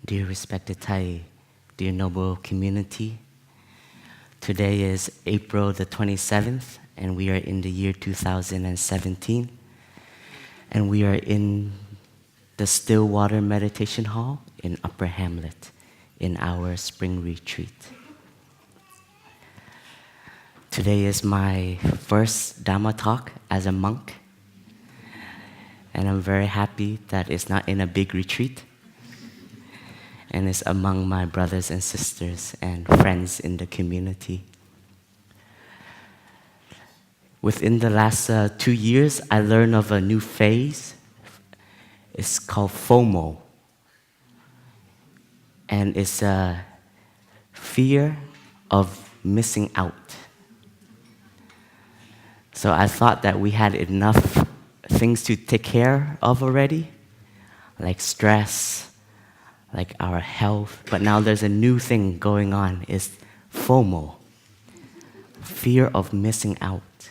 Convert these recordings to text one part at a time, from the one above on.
Dear respected Thai, dear noble community, today is April the 27th, and we are in the year 2017, and we are in the Stillwater Meditation Hall in Upper Hamlet in our spring retreat. Today is my first Dhamma talk as a monk, and I'm very happy that it's not in a big retreat, and it's among my brothers and sisters and friends in the community. Within the last 2 years, I learned of a new phase. It's called FOMO. And it's a fear of missing out. So I thought that we had enough things to take care of already, like stress, like our health, but now there's a new thing going on, is FOMO, fear of missing out.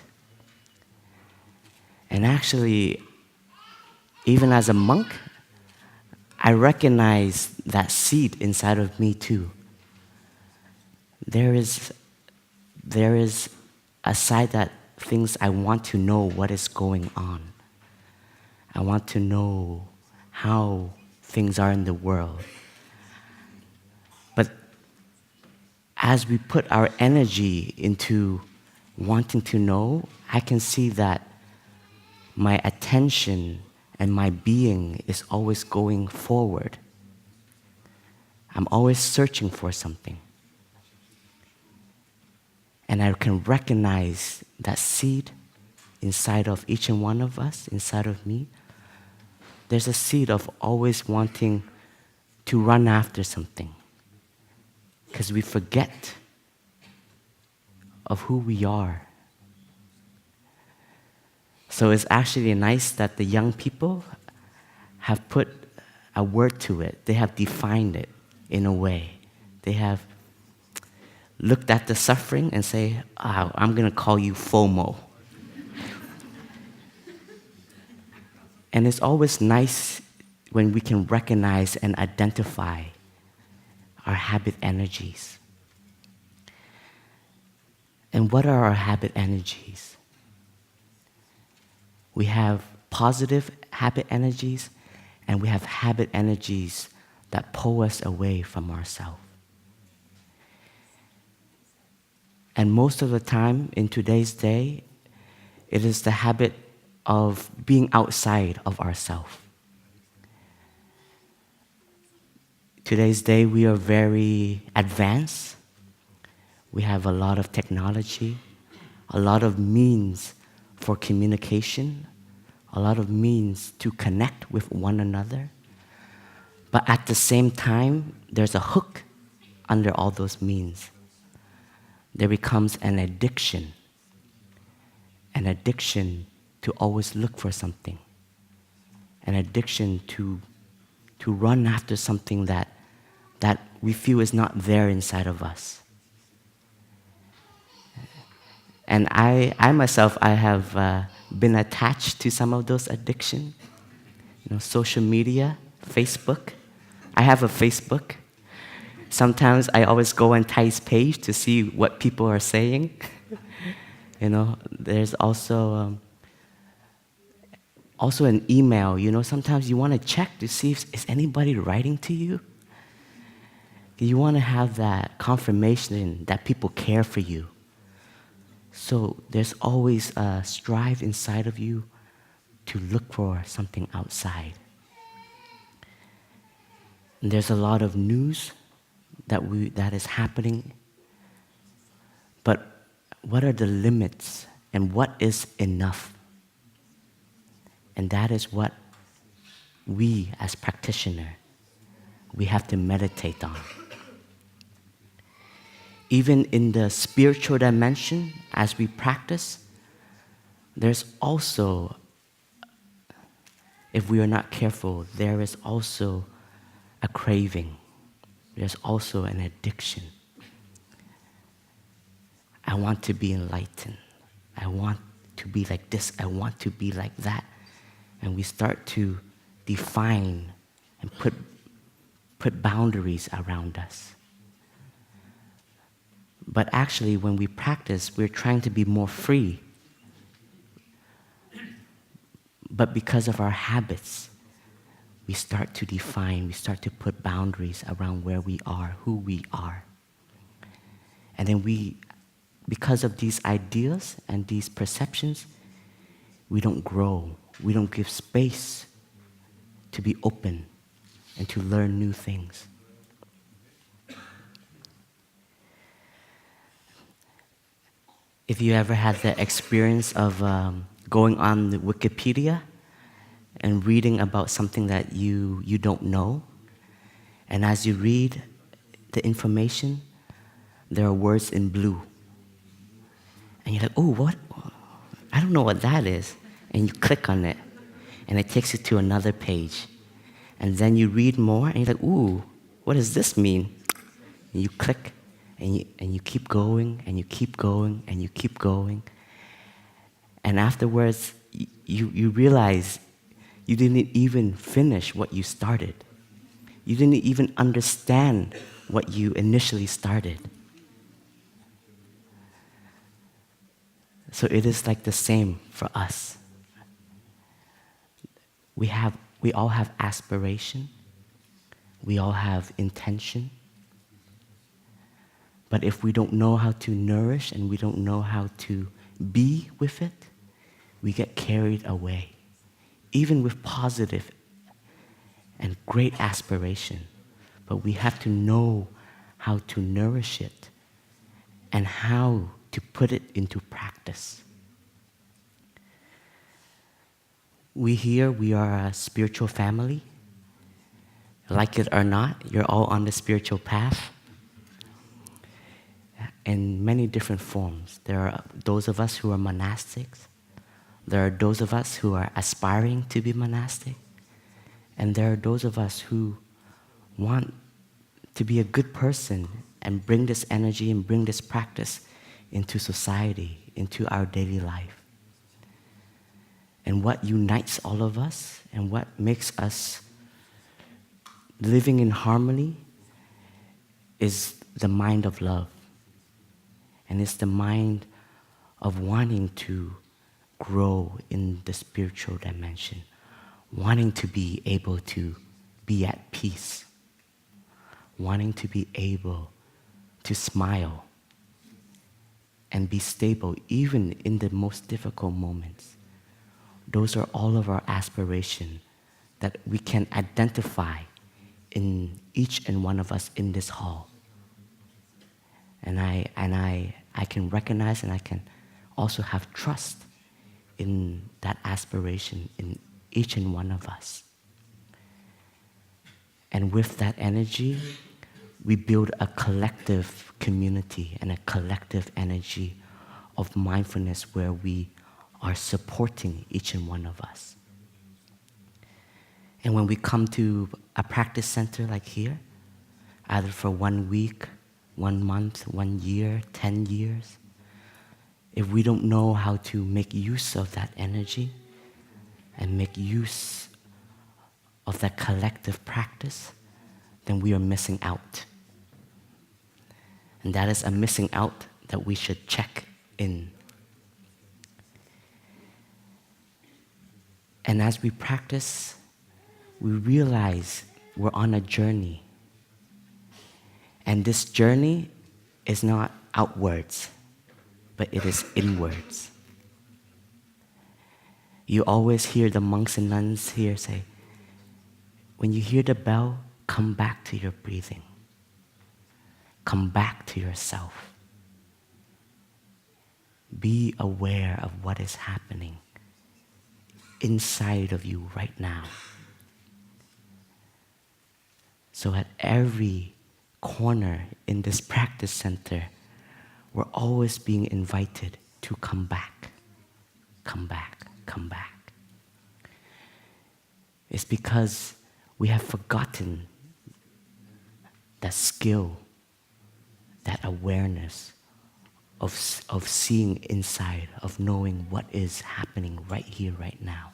And actually, even as a monk, I recognize that seed inside of me too. There is a side that thinks I want to know what is going on. I want to know how things are in the world. But as we put our energy into wanting to know, I can see that my attention and my being is always going forward. I'm always searching for something. And I can recognize that seed inside of each and one of us, inside of me. There's a seed of always wanting to run after something, because we forget of who we are. So it's actually nice that the young people have put a word to it. They have defined it in a way. They have looked at the suffering and say, I'm going to call you FOMO. And it's always nice when we can recognize and identify our habit energies. And what are our habit energies? We have positive habit energies, and we have habit energies that pull us away from ourselves. And most of the time in today's day, it is the habit of being outside of ourselves. Today's day, we are very advanced. We have a lot of technology, a lot of means for communication, a lot of means to connect with one another. But at the same time, there's a hook under all those means. There becomes an addiction to always look for something, an addiction to run after something that we feel is not there inside of us. And I myself, I have been attached to some of those addictions. Social media, Facebook. I have a Facebook. Sometimes I always go on Thai's page to see what people are saying. There's also an email. Sometimes you want to check to see if is anybody writing to you. You want to have that confirmation that people care for you. So there's always a strive inside of you to look for something outside. And there's a lot of news that is happening. But what are the limits and what is enough? And that is what we as practitioners, we have to meditate on. Even in the spiritual dimension, as we practice, there's also, if we are not careful, there is also a craving. There's also an addiction. I want to be enlightened. I want to be like this. I want to be like that. And we start to define and put boundaries around us. But actually, when we practice, we're trying to be more free. But because of our habits, we start to define, we start to put boundaries around where we are, who we are. And then because of these ideas and these perceptions, we don't grow. We don't give space to be open and to learn new things. If you ever had the experience of going on the Wikipedia and reading about something that you don't know, and as you read the information, there are words in blue. And you're like, oh, what? I don't know what that is. And you click on it, and it takes you to another page. And then you read more, and you're like, ooh, what does this mean? And you click, and you keep going, and you keep going, and you keep going. And afterwards, you realize you didn't even finish what you started. You didn't even understand what you initially started. So it is like the same for us. We all have aspiration. We all have intention. But if we don't know how to nourish and we don't know how to be with it, we get carried away. Even with positive and great aspiration. But we have to know how to nourish it and how to put it into practice. We are a spiritual family. Like it or not, you're all on the spiritual path in many different forms. There are those of us who are monastics. There are those of us who are aspiring to be monastic. And there are those of us who want to be a good person and bring this energy and bring this practice into society, into our daily life. And what unites all of us and what makes us living in harmony is the mind of love. And it's the mind of wanting to grow in the spiritual dimension, wanting to be able to be at peace, wanting to be able to smile and be stable even in the most difficult moments. Those are all of our aspirations that we can identify in each and one of us in this hall. And I can recognize and I can also have trust in that aspiration in each and one of us. And with that energy, we build a collective community and a collective energy of mindfulness where we are supporting each and one of us. And when we come to a practice center like here, either for 1 week, 1 month, 1 year, 10 years, if we don't know how to make use of that energy and make use of that collective practice, then we are missing out. And that is a missing out that we should check in. And as we practice, we realize we're on a journey. And this journey is not outwards, but it is inwards. You always hear the monks and nuns here say, when you hear the bell, come back to your breathing. Come back to yourself. Be aware of what is happening inside of you right now. So at every corner in this practice center, we're always being invited to come back, come back, come back. It's because we have forgotten that skill, that awareness of seeing inside, of knowing what is happening right here, right now.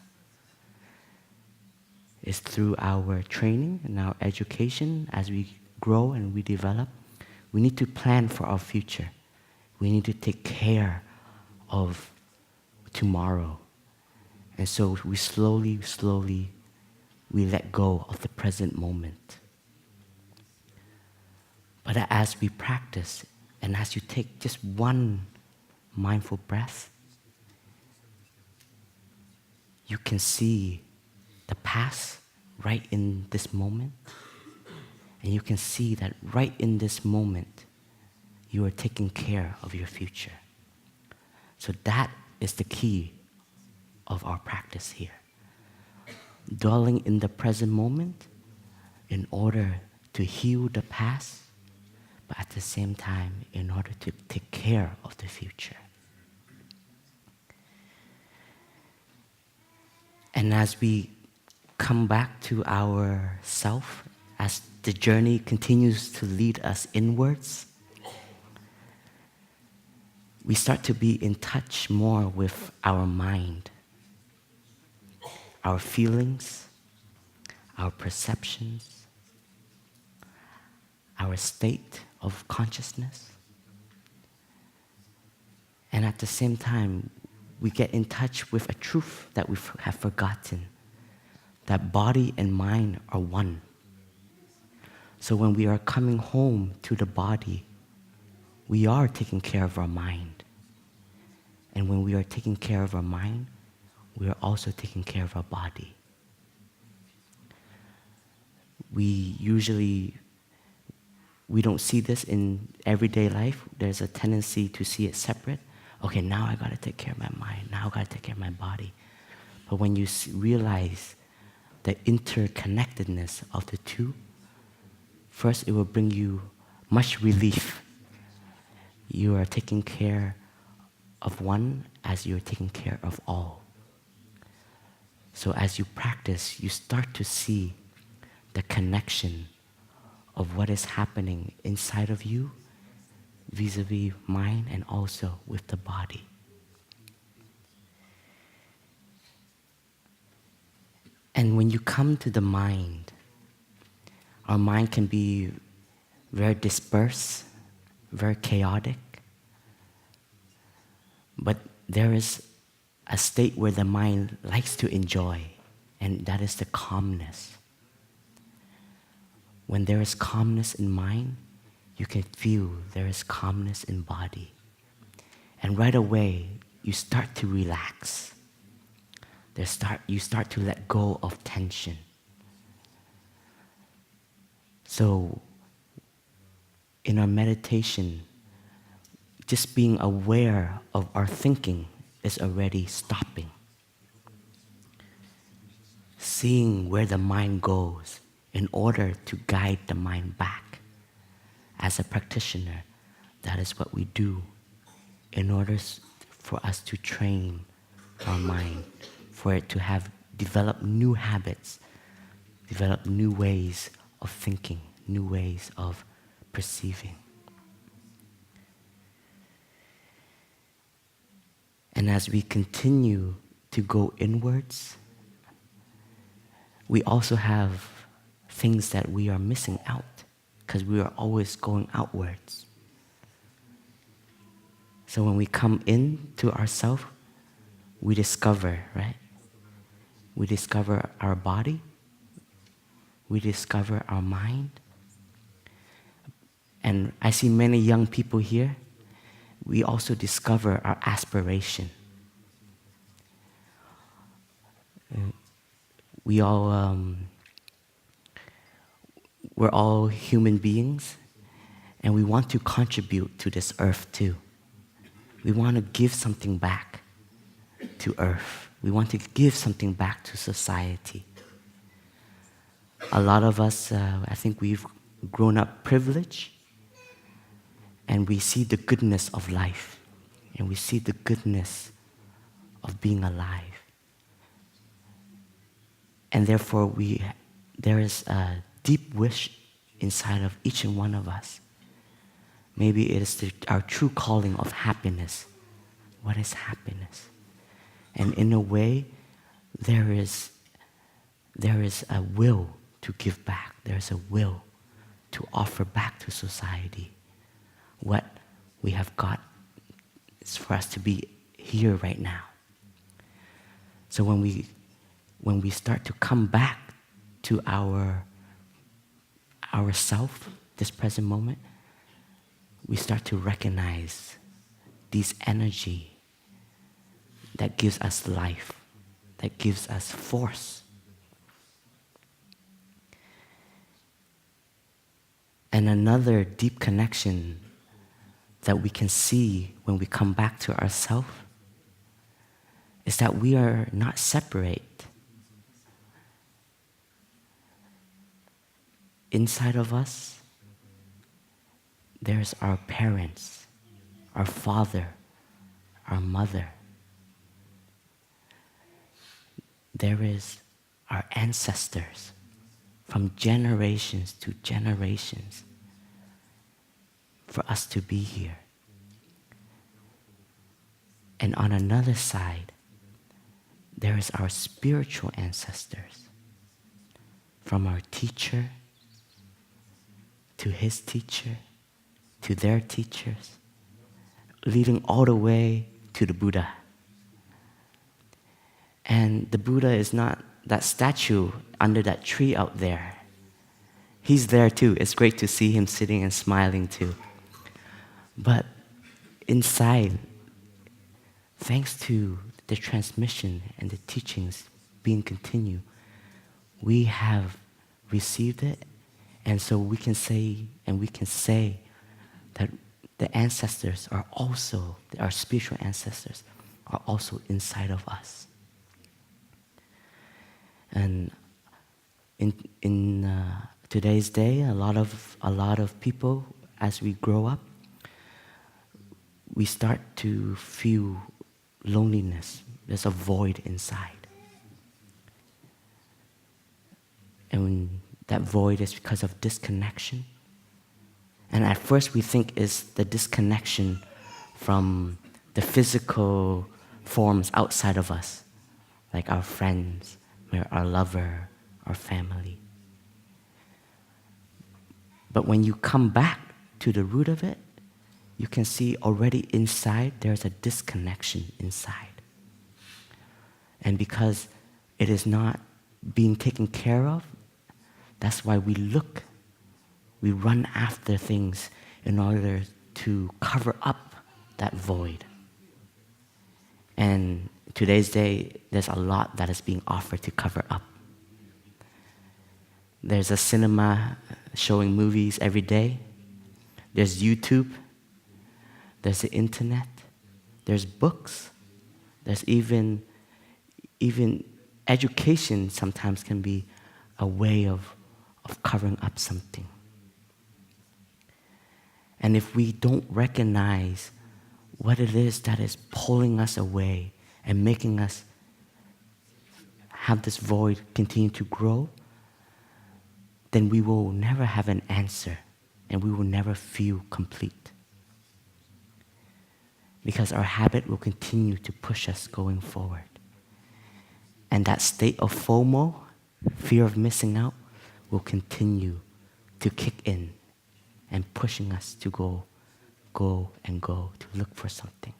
is through our training and our education as we grow and we develop. We need to plan for our future. We need to take care of tomorrow. And so we slowly, we let go of the present moment. But as we practice, and as you take just one mindful breath, you can see the past right in this moment. And you can see that right in this moment, you are taking care of your future. So that is the key of our practice here. Dwelling in the present moment in order to heal the past, but at the same time, in order to take care of the future. And as we come back to our self, as the journey continues to lead us inwards, we start to be in touch more with our mind, our feelings, our perceptions, our state of consciousness. And at the same time, we get in touch with a truth that we have forgotten, that body and mind are one. So when we are coming home to the body, we are taking care of our mind. And when we are taking care of our mind, we are also taking care of our body. We don't see this in everyday life. There's a tendency to see it separate. Okay, now I gotta take care of my mind. Now I gotta take care of my body. But when you realize the interconnectedness of the two, first it will bring you much relief. You are taking care of one as you're taking care of all. So as you practice, you start to see the connection of what is happening inside of you vis-a-vis mind and also with the body. And when you come to the mind, our mind can be very dispersed, very chaotic. But there is a state where the mind likes to enjoy, and that is the calmness. When there is calmness in mind, you can feel there is calmness in body. And right away, you start to relax. You start to let go of tension. So, in our meditation, just being aware of our thinking is already stopping. Seeing where the mind goes in order to guide the mind back. As a practitioner, that is what we do in order for us to train our mind, for it to develop new habits, develop new ways of thinking, new ways of perceiving. And as we continue to go inwards, we also have things that we are missing out because we are always going outwards. So when we come into ourselves, we discover, right? We discover our body. We discover our mind. And I see many young people here. We also discover our aspiration. We're all human beings, and we want to contribute to this earth too. We want to give something back to earth. We want to give something back to society. A lot of us, I think we've grown up privileged, and we see the goodness of life, and we see the goodness of being alive. And therefore, there is a deep wish inside of each and one of us. Maybe it is our true calling of happiness. What is happiness? And in a way, there is there is a will to give back. There is a will to offer back to society what we have got is for us to be here right now. So when we start to come back to our self, this present moment, we start to recognize this energy that gives us life, that gives us force. And another deep connection that we can see when we come back to ourselves is that we are not separate. Inside of us, there's our parents, our father, our mother. There is our ancestors from generations to generations for us to be here. And on another side, there is our spiritual ancestors, from our teacher to his teacher to their teachers, leading all the way to the Buddha. And the Buddha is not that statue under that tree out there. He's there too. It's great to see him sitting and smiling too. But inside, thanks to the transmission and the teachings being continued, we have received it, and so we can say that the ancestors are also, our spiritual ancestors are also inside of us. And in today's day, a lot of people, as we grow up, we start to feel loneliness. There's a void inside. And that void is because of disconnection. And at first we think it's the disconnection from the physical forms outside of us, like our friends, our lover, our family. But when you come back to the root of it, you can see already inside there's a disconnection inside. And because it is not being taken care of, that's why we run after things in order to cover up that void. And today's day, there's a lot that is being offered to cover up. There's a cinema showing movies every day. There's YouTube. There's the internet. There's books. There's even education sometimes can be a way of covering up something. And if we don't recognize what it is that is pulling us away and making us have this void continue to grow, then we will never have an answer and we will never feel complete. Because our habit will continue to push us going forward. And that state of FOMO, fear of missing out, will continue to kick in and pushing us to go to look for something.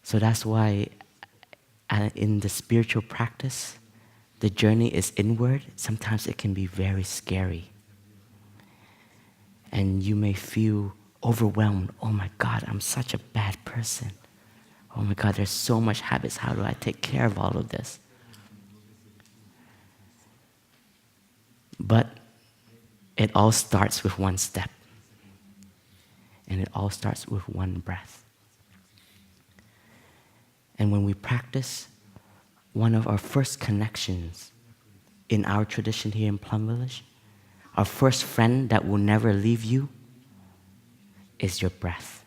So that's why in the spiritual practice, the journey is inward. Sometimes it can be very scary. And you may feel overwhelmed. Oh my God, I'm such a bad person. Oh my God, there's so much habits. How do I take care of all of this? But it all starts with one step. And it all starts with one breath. And when we practice, one of our first connections in our tradition here in Plum Village, our first friend that will never leave you is your breath.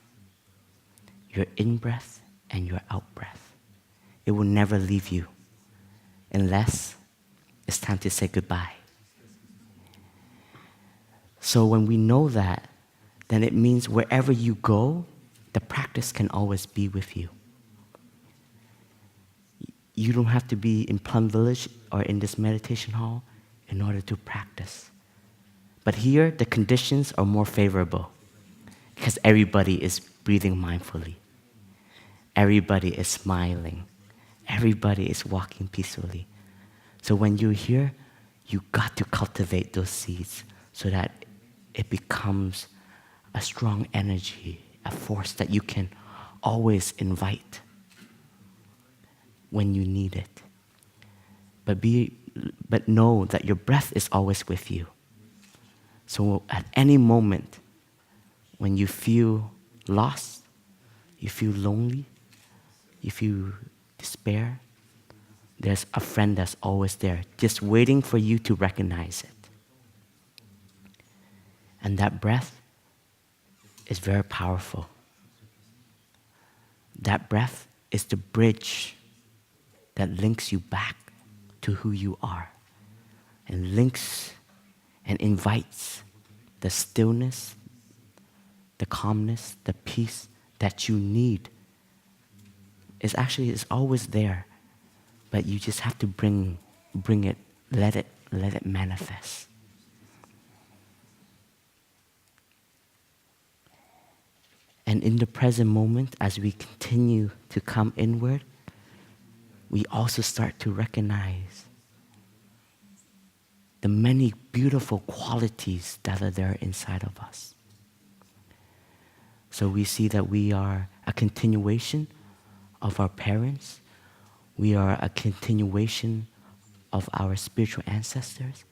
Your in-breath and your out-breath. It will never leave you unless it's time to say goodbye. So when we know that, then it means wherever you go, the practice can always be with you. you don't have to be in Plum Village or in this meditation hall in order to practice. But here, the conditions are more favorable because everybody is breathing mindfully. Everybody is smiling. Everybody is walking peacefully. So when you're here, you got to cultivate those seeds so that it becomes a strong energy, a force that you can always invite when you need it. But know that your breath is always with you. So at any moment, when you feel lost, you feel lonely, you feel despair, there's a friend that's always there, just waiting for you to recognize it. And that breath is very powerful. That breath is the bridge that links you back to who you are and links and invites the stillness, the calmness, the peace that you need. It's always there, but you just have to bring it, let it manifest. And in the present moment, as we continue to come inward, we also start to recognize the many beautiful qualities that are there inside of us. So we see that we are a continuation of our parents. We are a continuation of our spiritual ancestors.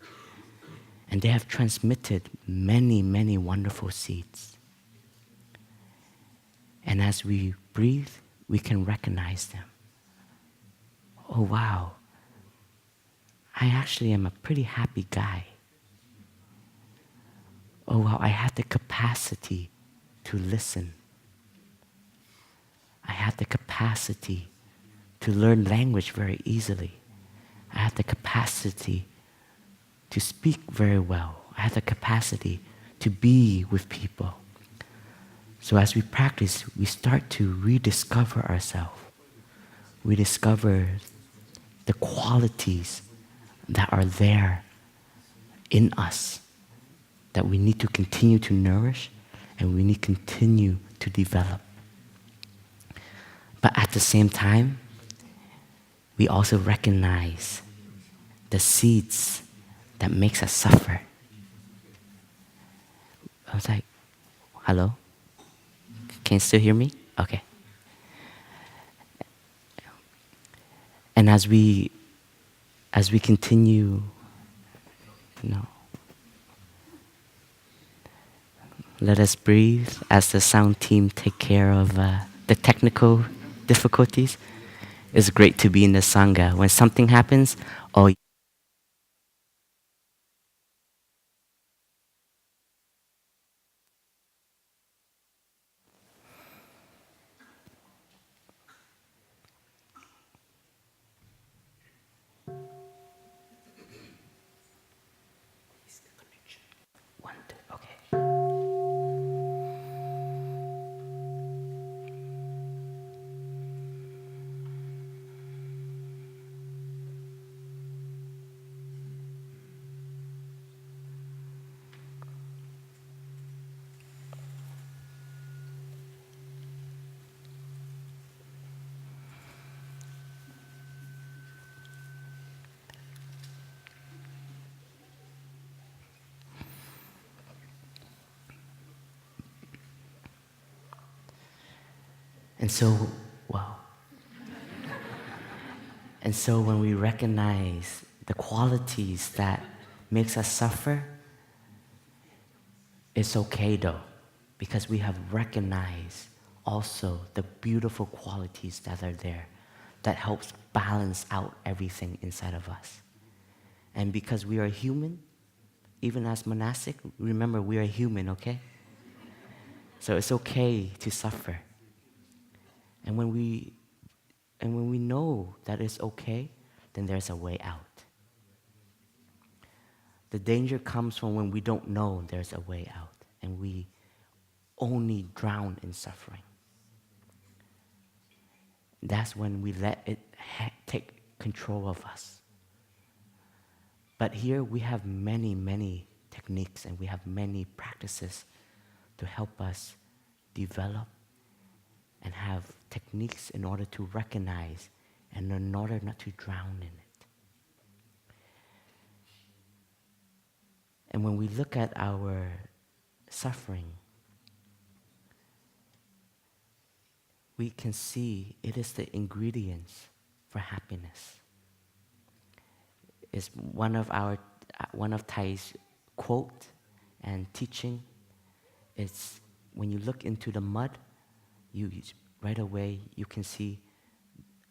And they have transmitted many, many wonderful seeds. And as we breathe, we can recognize them. Oh, wow. I actually am a pretty happy guy. Oh, wow, I have the capacity to listen. I have the capacity to learn language very easily. I have the capacity to speak very well. I have the capacity to be with people. So as we practice, we start to rediscover ourselves. We discover the qualities that are there in us that we need to continue to nourish and we need to continue to develop. But at the same time, we also recognize the seeds that makes us suffer. I was like, hello? Can you still hear me? Okay. And as we continue, let us breathe as the sound team take care of the technical difficulties. It's great to be in the Sangha. When something happens, oh, one, two, okay. And so, wow. And so when we recognize the qualities that makes us suffer, it's okay though, because we have recognized also the beautiful qualities that are there that helps balance out everything inside of us. And because we are human, even as monastic, remember we are human, okay? So it's okay to suffer. And when we know that it's okay, then there's a way out. The danger comes from when we don't know there's a way out and we only drown in suffering. That's when we let it take control of us. But here we have many, many techniques and we have many practices to help us develop and have techniques in order to recognize and in order not to drown in it. And when we look at our suffering, we can see it is the ingredients for happiness. It's one of Thai's quote and teaching. It's when you look into the mud, right away you can see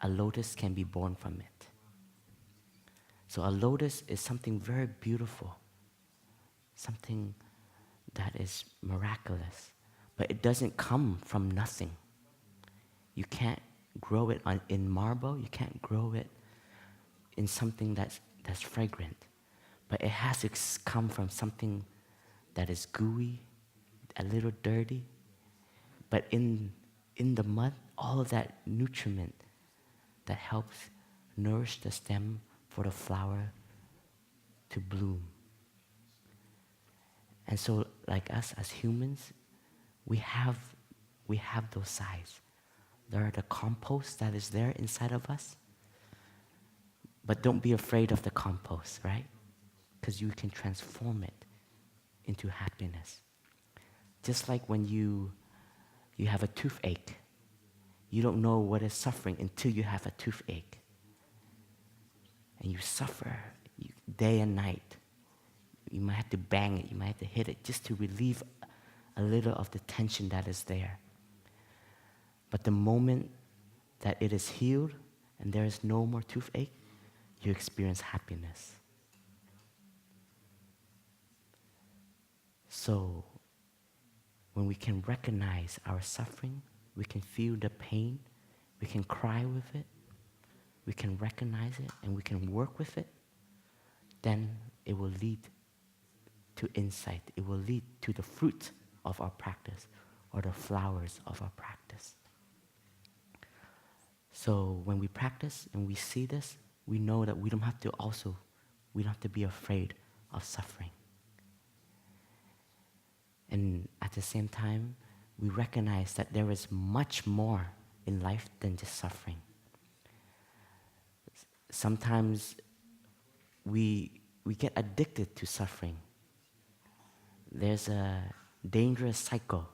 a lotus can be born from it. So a lotus is something very beautiful, something that is miraculous, but it doesn't come from nothing. You can't grow it in marble, you can't grow it in something that's fragrant, but it has to come from something that is gooey, a little dirty, but in the mud, all of that nutriment that helps nourish the stem for the flower to bloom. And so, like us as humans, we have those sides. There are the compost that is there inside of us, but don't be afraid of the compost, right? Because you can transform it into happiness. Just like when you have a toothache, you don't know what is suffering until you have a toothache. And you suffer day and night. You might have to bang it, you might have to hit it just to relieve a little of the tension that is there. But the moment that it is healed and there is no more toothache, you experience happiness. So, when we can recognize our suffering, we can feel the pain, we can cry with it, we can recognize it, and we can work with it, then it will lead to insight. It will lead to the fruit of our practice or the flowers of our practice. So when we practice and we see this, we know that we don't have to be afraid of suffering. And at the same time, we recognize that there is much more in life than just suffering. Sometimes we get addicted to suffering. There's a dangerous cycle.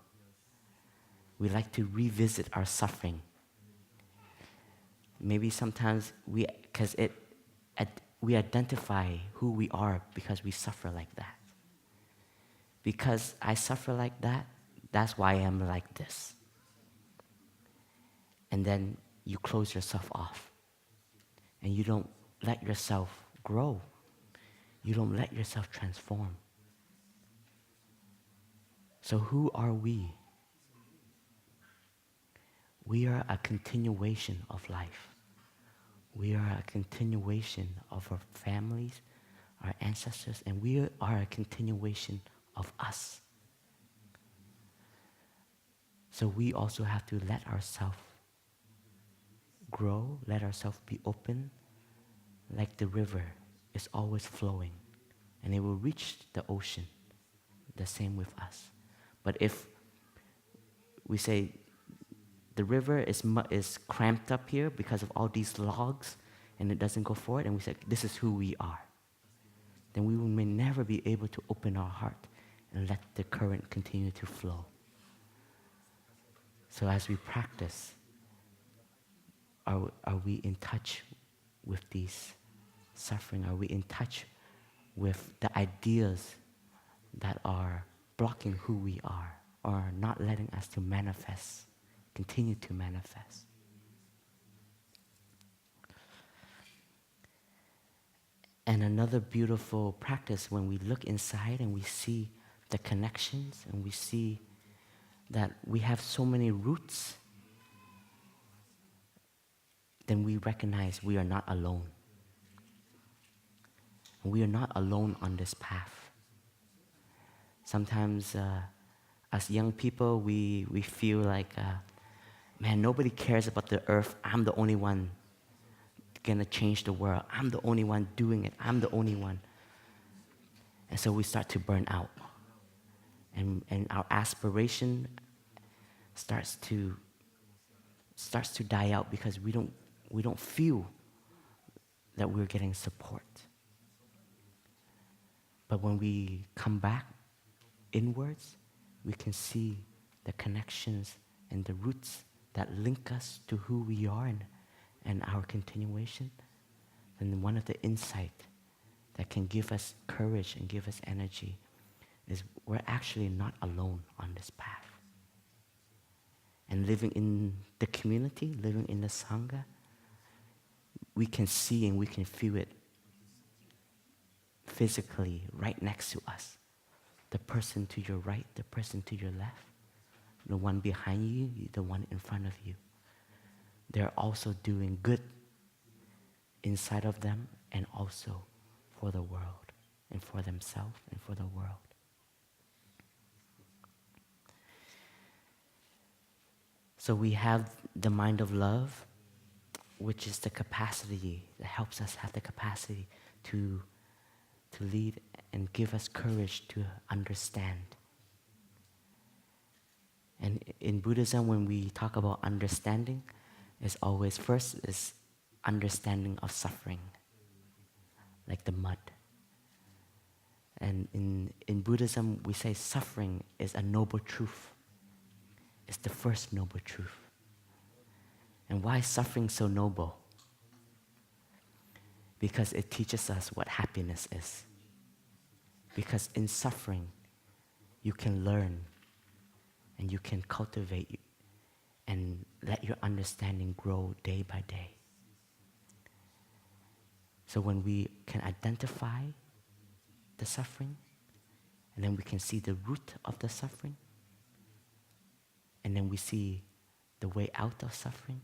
We like to revisit our suffering. Maybe sometimes we identify who we are because we suffer like that. Because I suffer like that, that's why I'm like this. And then you close yourself off. And you don't let yourself grow. You don't let yourself transform. So who are we? We are a continuation of life. We are a continuation of our families, our ancestors, and we are a continuation of us. So we also have to let ourselves grow, let ourselves be open, like the river is always flowing, and it will reach the ocean. The same with us. But if we say the river is cramped up here because of all these logs, and it doesn't go forward, and we say this is who we are, then we may never be able to open our heart and let the current continue to flow. So as we practice, are we in touch with these suffering? Are we in touch with the ideas that are blocking who we are or not letting us to manifest, continue to manifest? And another beautiful practice when we look inside and we see the connections and we see that we have so many roots, then we recognize we are not alone. We are not alone on this path. Sometimes as young people, we feel like, man, nobody cares about the earth. I'm the only one going to change the world. I'm the only one doing it. I'm the only one. And so we start to burn out. And our aspiration starts to die out because we don't feel that we're getting support. But when we come back inwards, we can see the connections and the roots that link us to who we are and our continuation. And one of the insights that can give us courage and give us energy is we're actually not alone on this path. And living in the community, living in the Sangha, we can see and we can feel it physically right next to us. The person to your right, the person to your left, the one behind you, the one in front of you. They're also doing good inside of them and also for the world and for themselves and for the world. So we have the mind of love, which is the capacity that helps us have the capacity to lead and give us courage to understand. And in Buddhism, when we talk about understanding, it's always first is understanding of suffering, like the mud. And in Buddhism, we say suffering is a noble truth. It's the first noble truth. And why is suffering so noble? Because it teaches us what happiness is. Because in suffering, you can learn and you can cultivate and let your understanding grow day by day. So when we can identify the suffering, and then we can see the root of the suffering, and then we see the way out of suffering,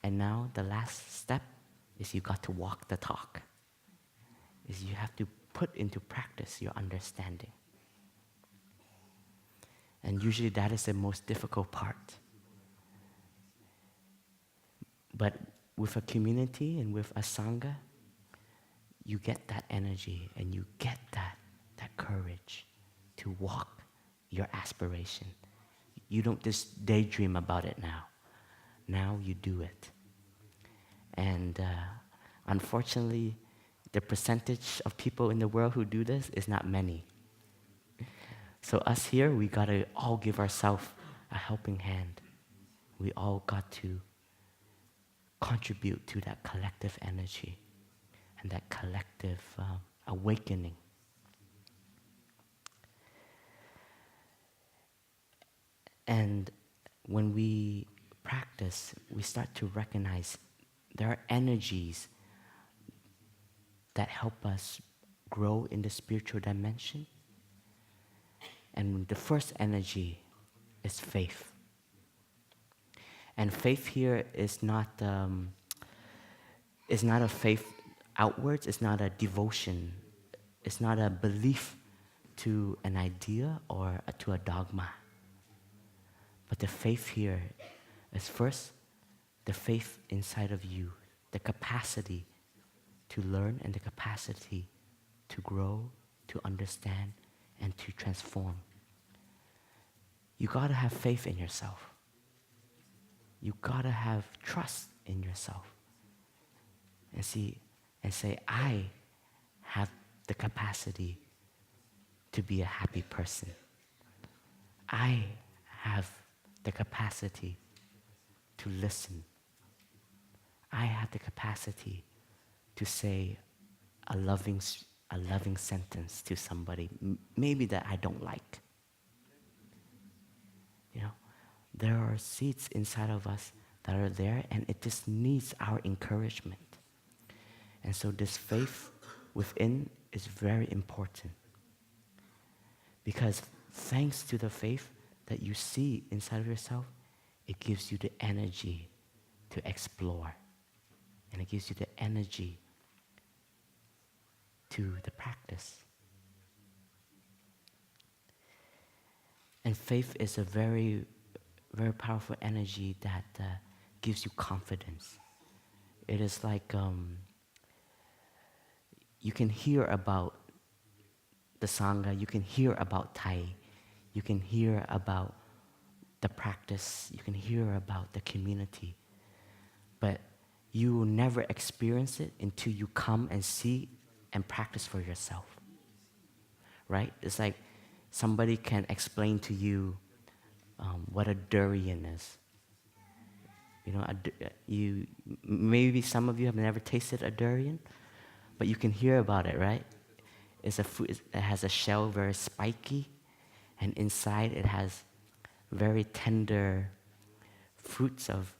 and now the last step is you got to walk the talk. Is you have to put into practice your understanding. And usually that is the most difficult part. But with a community and with a Sangha, you get that energy and you get that courage to walk your aspiration. You don't just daydream about it now. Now you do it. And unfortunately, the percentage of people in the world who do this is not many. So us here, we gotta all give ourselves a helping hand. We all got to contribute to that collective energy and that collective awakening. And when we practice, we start to recognize there are energies that help us grow in the spiritual dimension. And the first energy is faith. And faith here is not a faith outwards, it's not a devotion, it's not a belief to an idea or to a dogma. But the faith here is first the faith inside of you, the capacity to learn and the capacity to grow, to understand, and to transform. You gotta have faith in yourself. You gotta have trust in yourself. And say, I have the capacity to be a happy person. I have the capacity to listen. I have the capacity to say a loving sentence to somebody, maybe that I don't like. You know, there are seeds inside of us that are there, and it just needs our encouragement. And so this faith within is very important. Because thanks to the faith that you see inside of yourself, it gives you the energy to explore. And it gives you the energy to the practice. And faith is a very, very powerful energy that gives you confidence. it is like you can hear about the Sangha, you can hear about Thai, you can hear about the practice, you can hear about the community, but you will never experience it until you come and see and practice for yourself, right? It's like somebody can explain to you what a durian is. You know, maybe some of you have never tasted a durian, but you can hear about it, right? It's a fruit. It has a shell very spiky, and inside it has very tender fruits of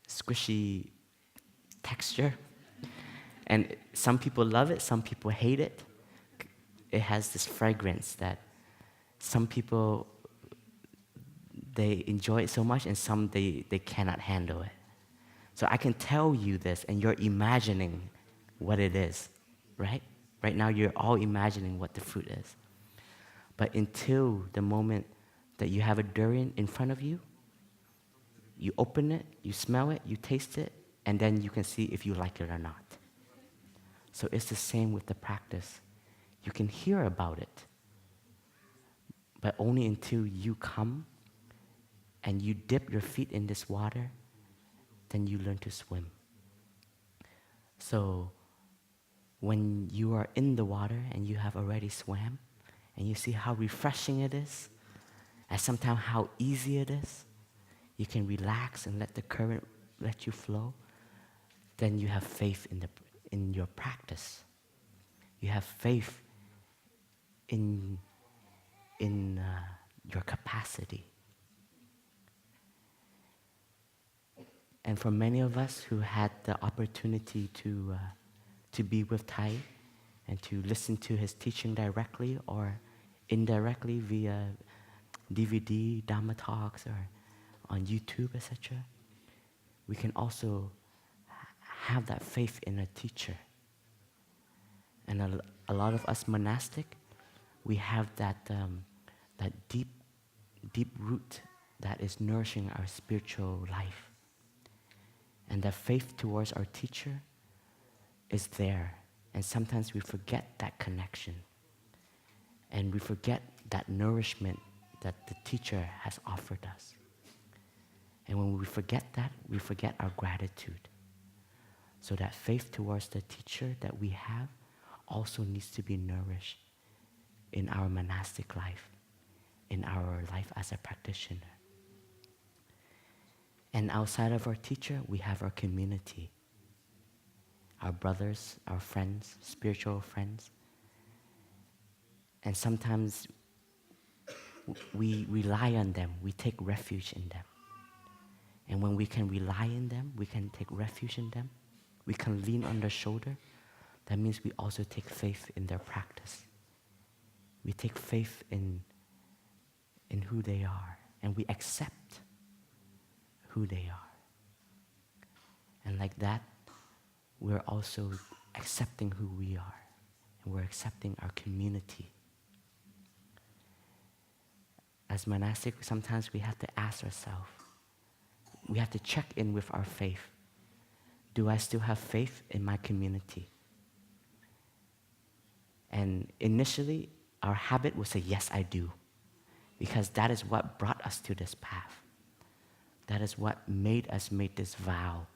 squishy texture. And some people love it, some people hate it. It has this fragrance that some people, they enjoy it so much, and some they cannot handle it. So I can tell you this, and you're imagining what it is, right? Right now, you're all imagining what the fruit is. But until the moment that you have a durian in front of you, you open it, you smell it, you taste it, and then you can see if you like it or not. So it's the same with the practice. You can hear about it, but only until you come and you dip your feet in this water, then you learn to swim. So when you are in the water and you have already swam, and you see how refreshing it is, and sometimes how easy it is, you can relax and let the current let you flow, then you have faith in your practice. You have faith in your capacity. And for many of us who had the opportunity to be with Thai and to listen to his teaching directly or indirectly via DVD, Dhamma talks, or on YouTube, etc., we can also have that faith in a teacher. And a lot of us monastic, we have that deep root that is nourishing our spiritual life. And that faith towards our teacher is there. And sometimes we forget that connection. And we forget that nourishment that the teacher has offered us. And when we forget that, we forget our gratitude. So that faith towards the teacher that we have also needs to be nourished in our monastic life, in our life as a practitioner. And outside of our teacher, we have our community, our brothers, our friends, spiritual friends. And sometimes we rely on them, we take refuge in them. And when we can rely on them, we can take refuge in them, we can lean on their shoulder, that means we also take faith in their practice. We take faith in who they are, and we accept who they are. And like that, we're also accepting who we are, and we're accepting our community. As monastic, sometimes we have to ask ourselves, we have to check in with our faith. Do I still have faith in my community? And initially, our habit will say, yes, I do. Because that is what brought us to this path. That is what made us make this vow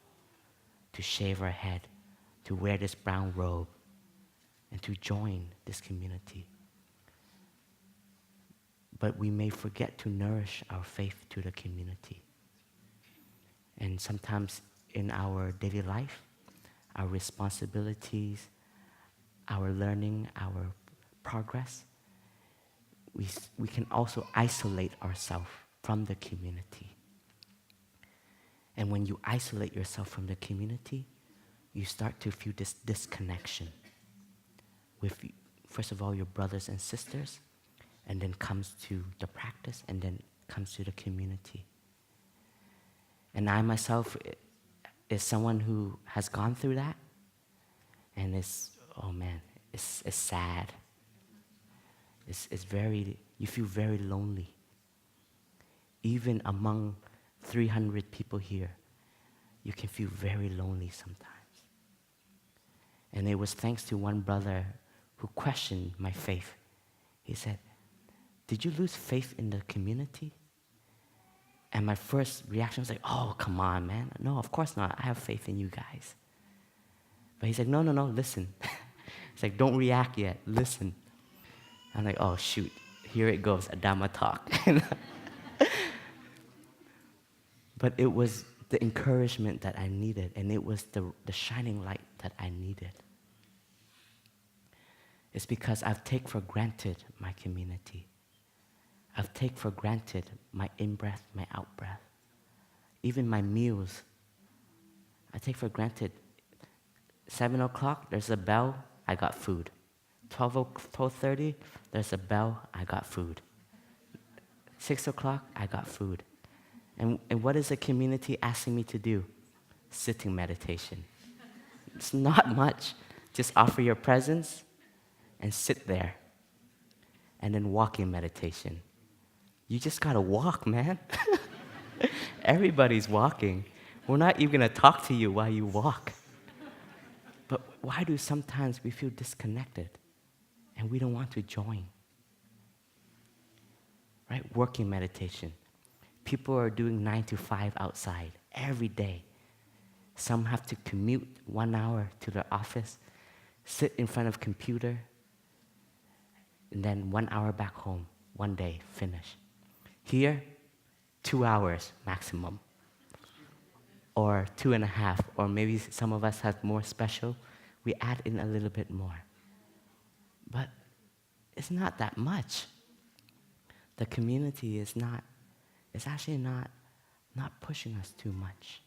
to shave our head, to wear this brown robe, and to join this community. But we may forget to nourish our faith to the community. And sometimes in our daily life, our responsibilities, our learning, our progress, we can also isolate ourselves from the community. And when you isolate yourself from the community, you start to feel this disconnection with, first of all, your brothers and sisters, and then comes to the practice, and then comes to the community. And I myself is someone who has gone through that, and it's, oh man, it's sad. It's very, you feel very lonely. Even among 300 people here, you can feel very lonely sometimes. And it was thanks to one brother who questioned my faith. He said, "Did you lose faith in the community?" And my first reaction was like, "Oh, come on, man. No, of course not. I have faith in you guys." But he said, "No, listen." He's like, "Don't react yet. Listen." I'm like, "Oh, shoot. Here it goes, a Dhamma talk." But it was the encouragement that I needed, and it was the shining light that I needed. It's because I've taken for granted my community. I've taken for granted my in-breath, my out-breath. Even my meals. I take for granted 7 o'clock, there's a bell, I got food. 12:30, there's a bell, I got food. 6 o'clock, I got food. And what is the community asking me to do? Sitting meditation. It's not much. Just offer your presence and sit there. And then walking meditation. You just gotta walk, man. Everybody's walking. We're not even gonna talk to you while you walk. But why do sometimes we feel disconnected and we don't want to join? Right? Working meditation. People are doing 9 to 5 outside every day. Some have to commute 1 hour to their office, sit in front of a computer, and then 1 hour back home, one day, finish. Here, 2 hours maximum, or 2.5, or maybe some of us have more special. We add in a little bit more. But it's not that much. The community is actually not pushing us too much.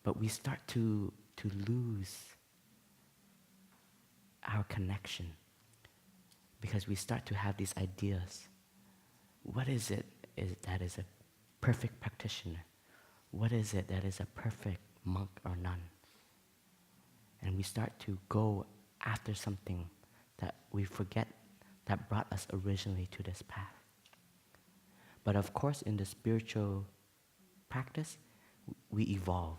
But we start to lose our connection because we start to have these ideas. What is it that is a perfect practitioner? What is it that is a perfect monk or nun? And we start to go after something that we forget that brought us originally to this path. But of course, in the spiritual practice, we evolve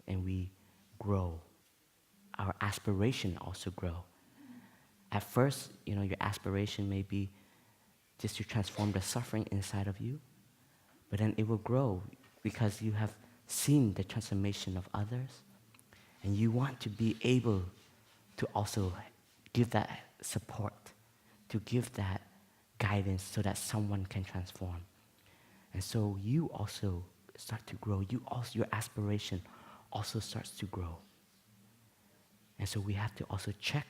and we grow. Our aspiration also grow. At first, your aspiration may be just to transform the suffering inside of you, but then it will grow because you have seen the transformation of others, and you want to be able to also give that support, to give that guidance so that someone can transform. And so you also start to grow. Your aspiration also starts to grow. And so we have to also check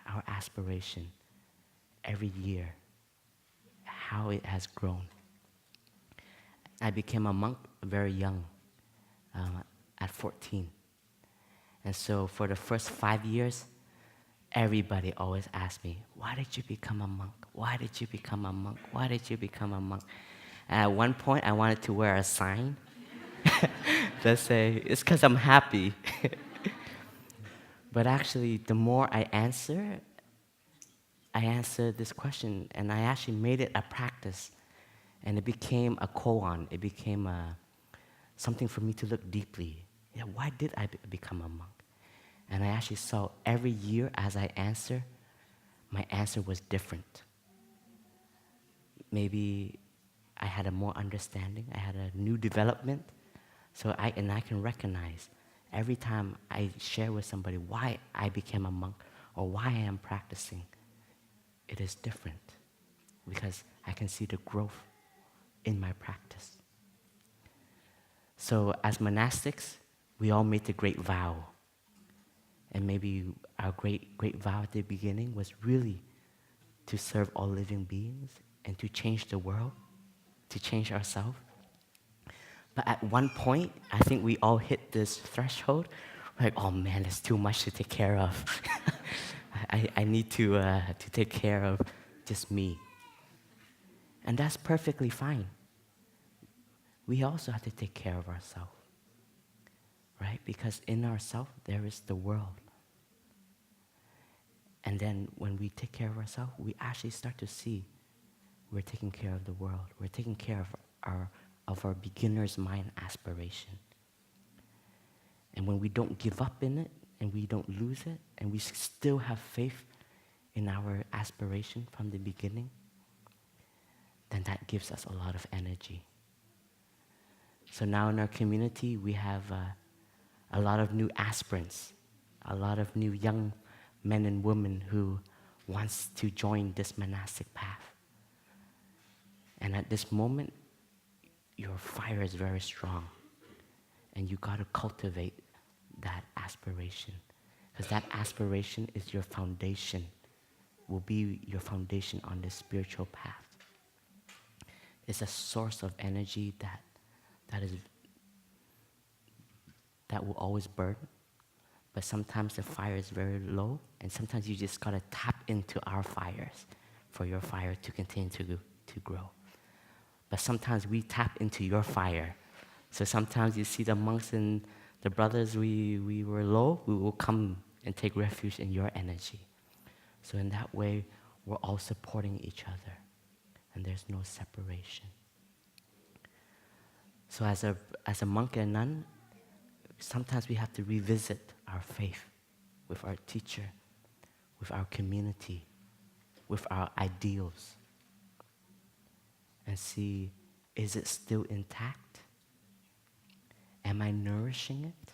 our aspiration every year, how it has grown. I became a monk very young, at 14. And so for the first 5 years, everybody always asked me, "Why did you become a monk? Why did you become a monk? Why did you become a monk?" And at one point, I wanted to wear a sign that say, "It's because I'm happy." But actually, the more I answered this question, and I actually made it a practice. And it became a koan. It became something for me to look deeply. Yeah, why did I become a monk? And I actually saw every year as I answer, my answer was different. Maybe I had a more understanding. I had a new development. So I can recognize every time I share with somebody why I became a monk or why I am practicing, it is different because I can see the growth in my practice. So as monastics, we all made the great vow. And maybe our great vow at the beginning was really to serve all living beings and to change the world, to change ourselves. But at one point, I think we all hit this threshold. Like, oh man, there's too much to take care of. I need to take care of just me. And that's perfectly fine. We also have to take care of ourselves, right? Because in ourselves, there is the world. And then when we take care of ourselves, we actually start to see we're taking care of the world. We're taking care of our beginner's mind aspiration. And when we don't give up in it, and we don't lose it, and we still have faith in our aspiration from the beginning, then that gives us a lot of energy. So now in our community, we have a lot of new aspirants, a lot of new young men and women who wants to join this monastic path. And at this moment, your fire is very strong, and you got to cultivate that aspiration, because that aspiration is your foundation, will be your foundation on this spiritual path. It's a source of energy that will always burn, but sometimes the fire is very low, and sometimes you just gotta tap into our fires for your fire to continue to grow. But sometimes we tap into your fire. So sometimes you see the monks and the brothers, we were low, we will come and take refuge in your energy. So in that way, we're all supporting each other, and there's no separation. So as a monk and nun, sometimes we have to revisit our faith with our teacher, with our community, with our ideals, and see, is it still intact? Am I nourishing it?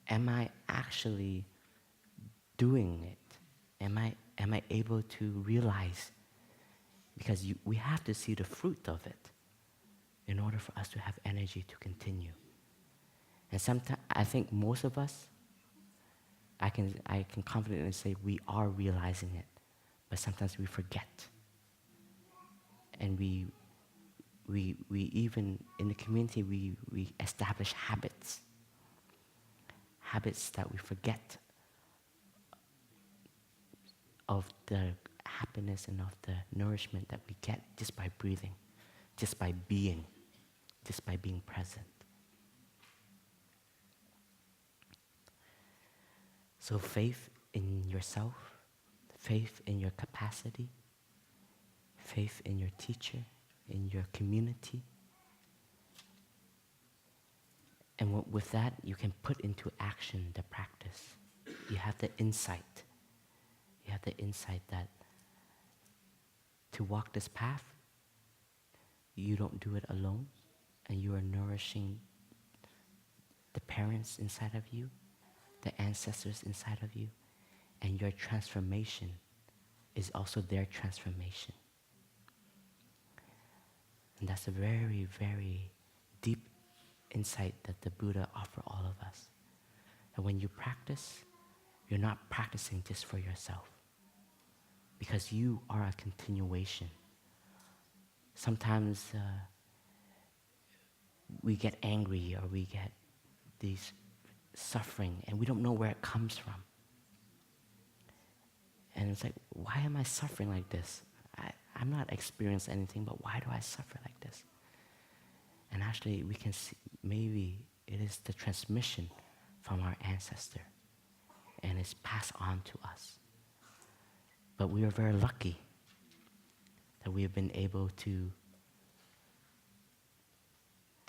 Am I actually doing it? Am I able to realize? Because we have to see the fruit of it in order for us to have energy to continue. And sometimes, I think most of us, I can confidently say we are realizing it, but sometimes we forget. And we even, in the community, we establish habits that we forget of the happiness and of the nourishment that we get just by breathing, just by being present. So faith in yourself, faith in your capacity, faith in your teacher, in your community. And with that, you can put into action the practice. You have the insight. You have the insight that to walk this path, you don't do it alone, and you are nourishing the parents inside of you, the ancestors inside of you, and your transformation is also their transformation. And that's a very, very deep insight that the Buddha offered all of us. And when you practice, you're not practicing just for yourself, because you are a continuation. Sometimes we get angry, or we get these suffering, and we don't know where it comes from. And it's like, why am I suffering like this? I'm not experiencing anything, but why do I suffer like this? And actually, we can see maybe it is the transmission from our ancestor, and it's passed on to us. But we are very lucky that we have been able to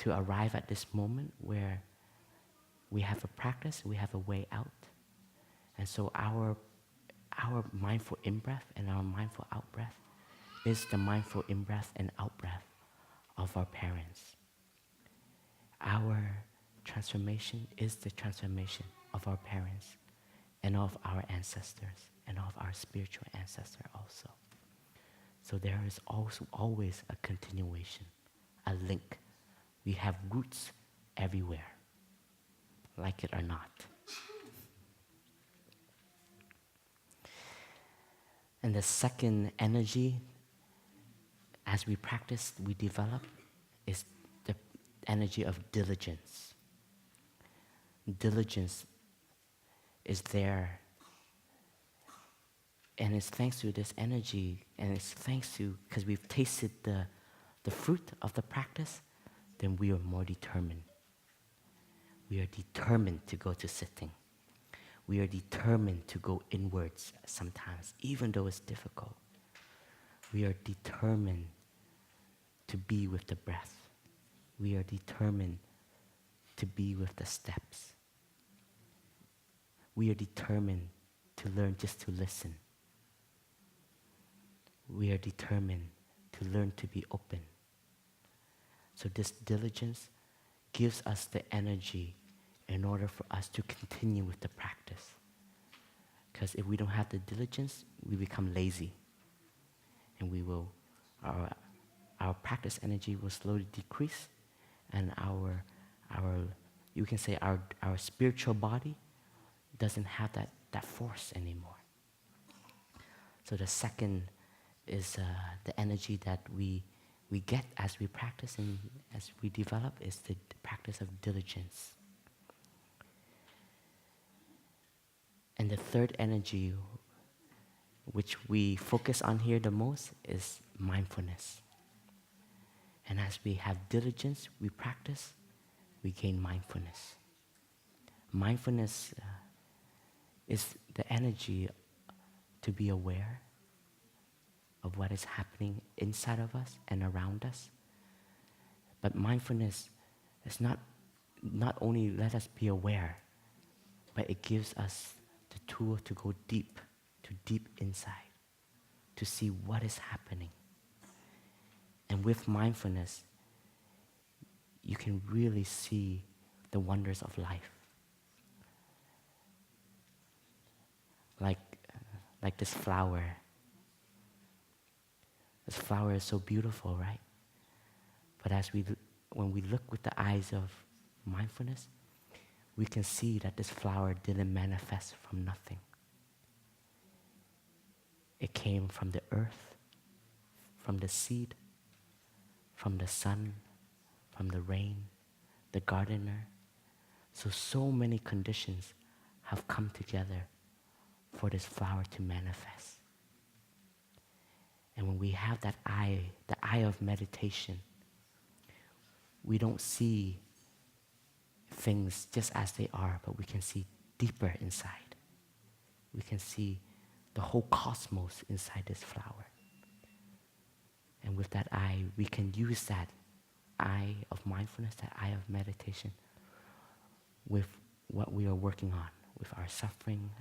arrive at this moment where we have a practice, we have a way out. And so our mindful in-breath and our mindful out-breath is the mindful in-breath and out-breath of our parents. Our transformation is the transformation of our parents and of our ancestors and of our spiritual ancestor also. So there is also always a continuation, a link. We have roots everywhere, like it or not. And the second energy, as we practice, we develop, is the energy of diligence. Diligence is there, and it's thanks to this energy, and it's thanks to, because we've tasted the fruit of the practice, then we are more determined. We are determined to go to sitting. We are determined to go inwards sometimes, even though it's difficult. We are determined to be with the breath. We are determined to be with the steps. we are determined to learn just to listen. We are determined to learn to be open. So this diligence gives us the energy in order for us to continue with the practice. Because if we don't have the diligence, we become lazy. And our practice energy will slowly decrease, and you can say our spiritual body doesn't have that force anymore. So the second is the energy that we get as we practice and as we develop is the practice of diligence. And the third energy which we focus on here the most is mindfulness. And as we have diligence, we practice, we gain mindfulness. Mindfulness is the energy to be aware of what is happening inside of us and around us. But mindfulness is not only let us be aware, but it gives us the tool to go deep inside, to see what is happening. And with mindfulness, you can really see the wonders of life. Like this flower. This flower is so beautiful, right? But when we look with the eyes of mindfulness, we can see that this flower didn't manifest from nothing. It came from the earth, from the seed, from the sun, from the rain, the gardener. So many conditions have come together for this flower to manifest. And when we have that eye, the eye of meditation, we don't see things just as they are, but we can see deeper inside. We can see the whole cosmos inside this flower. And with that eye, we can use that eye of mindfulness, that eye of meditation, with what we are working on, with our suffering,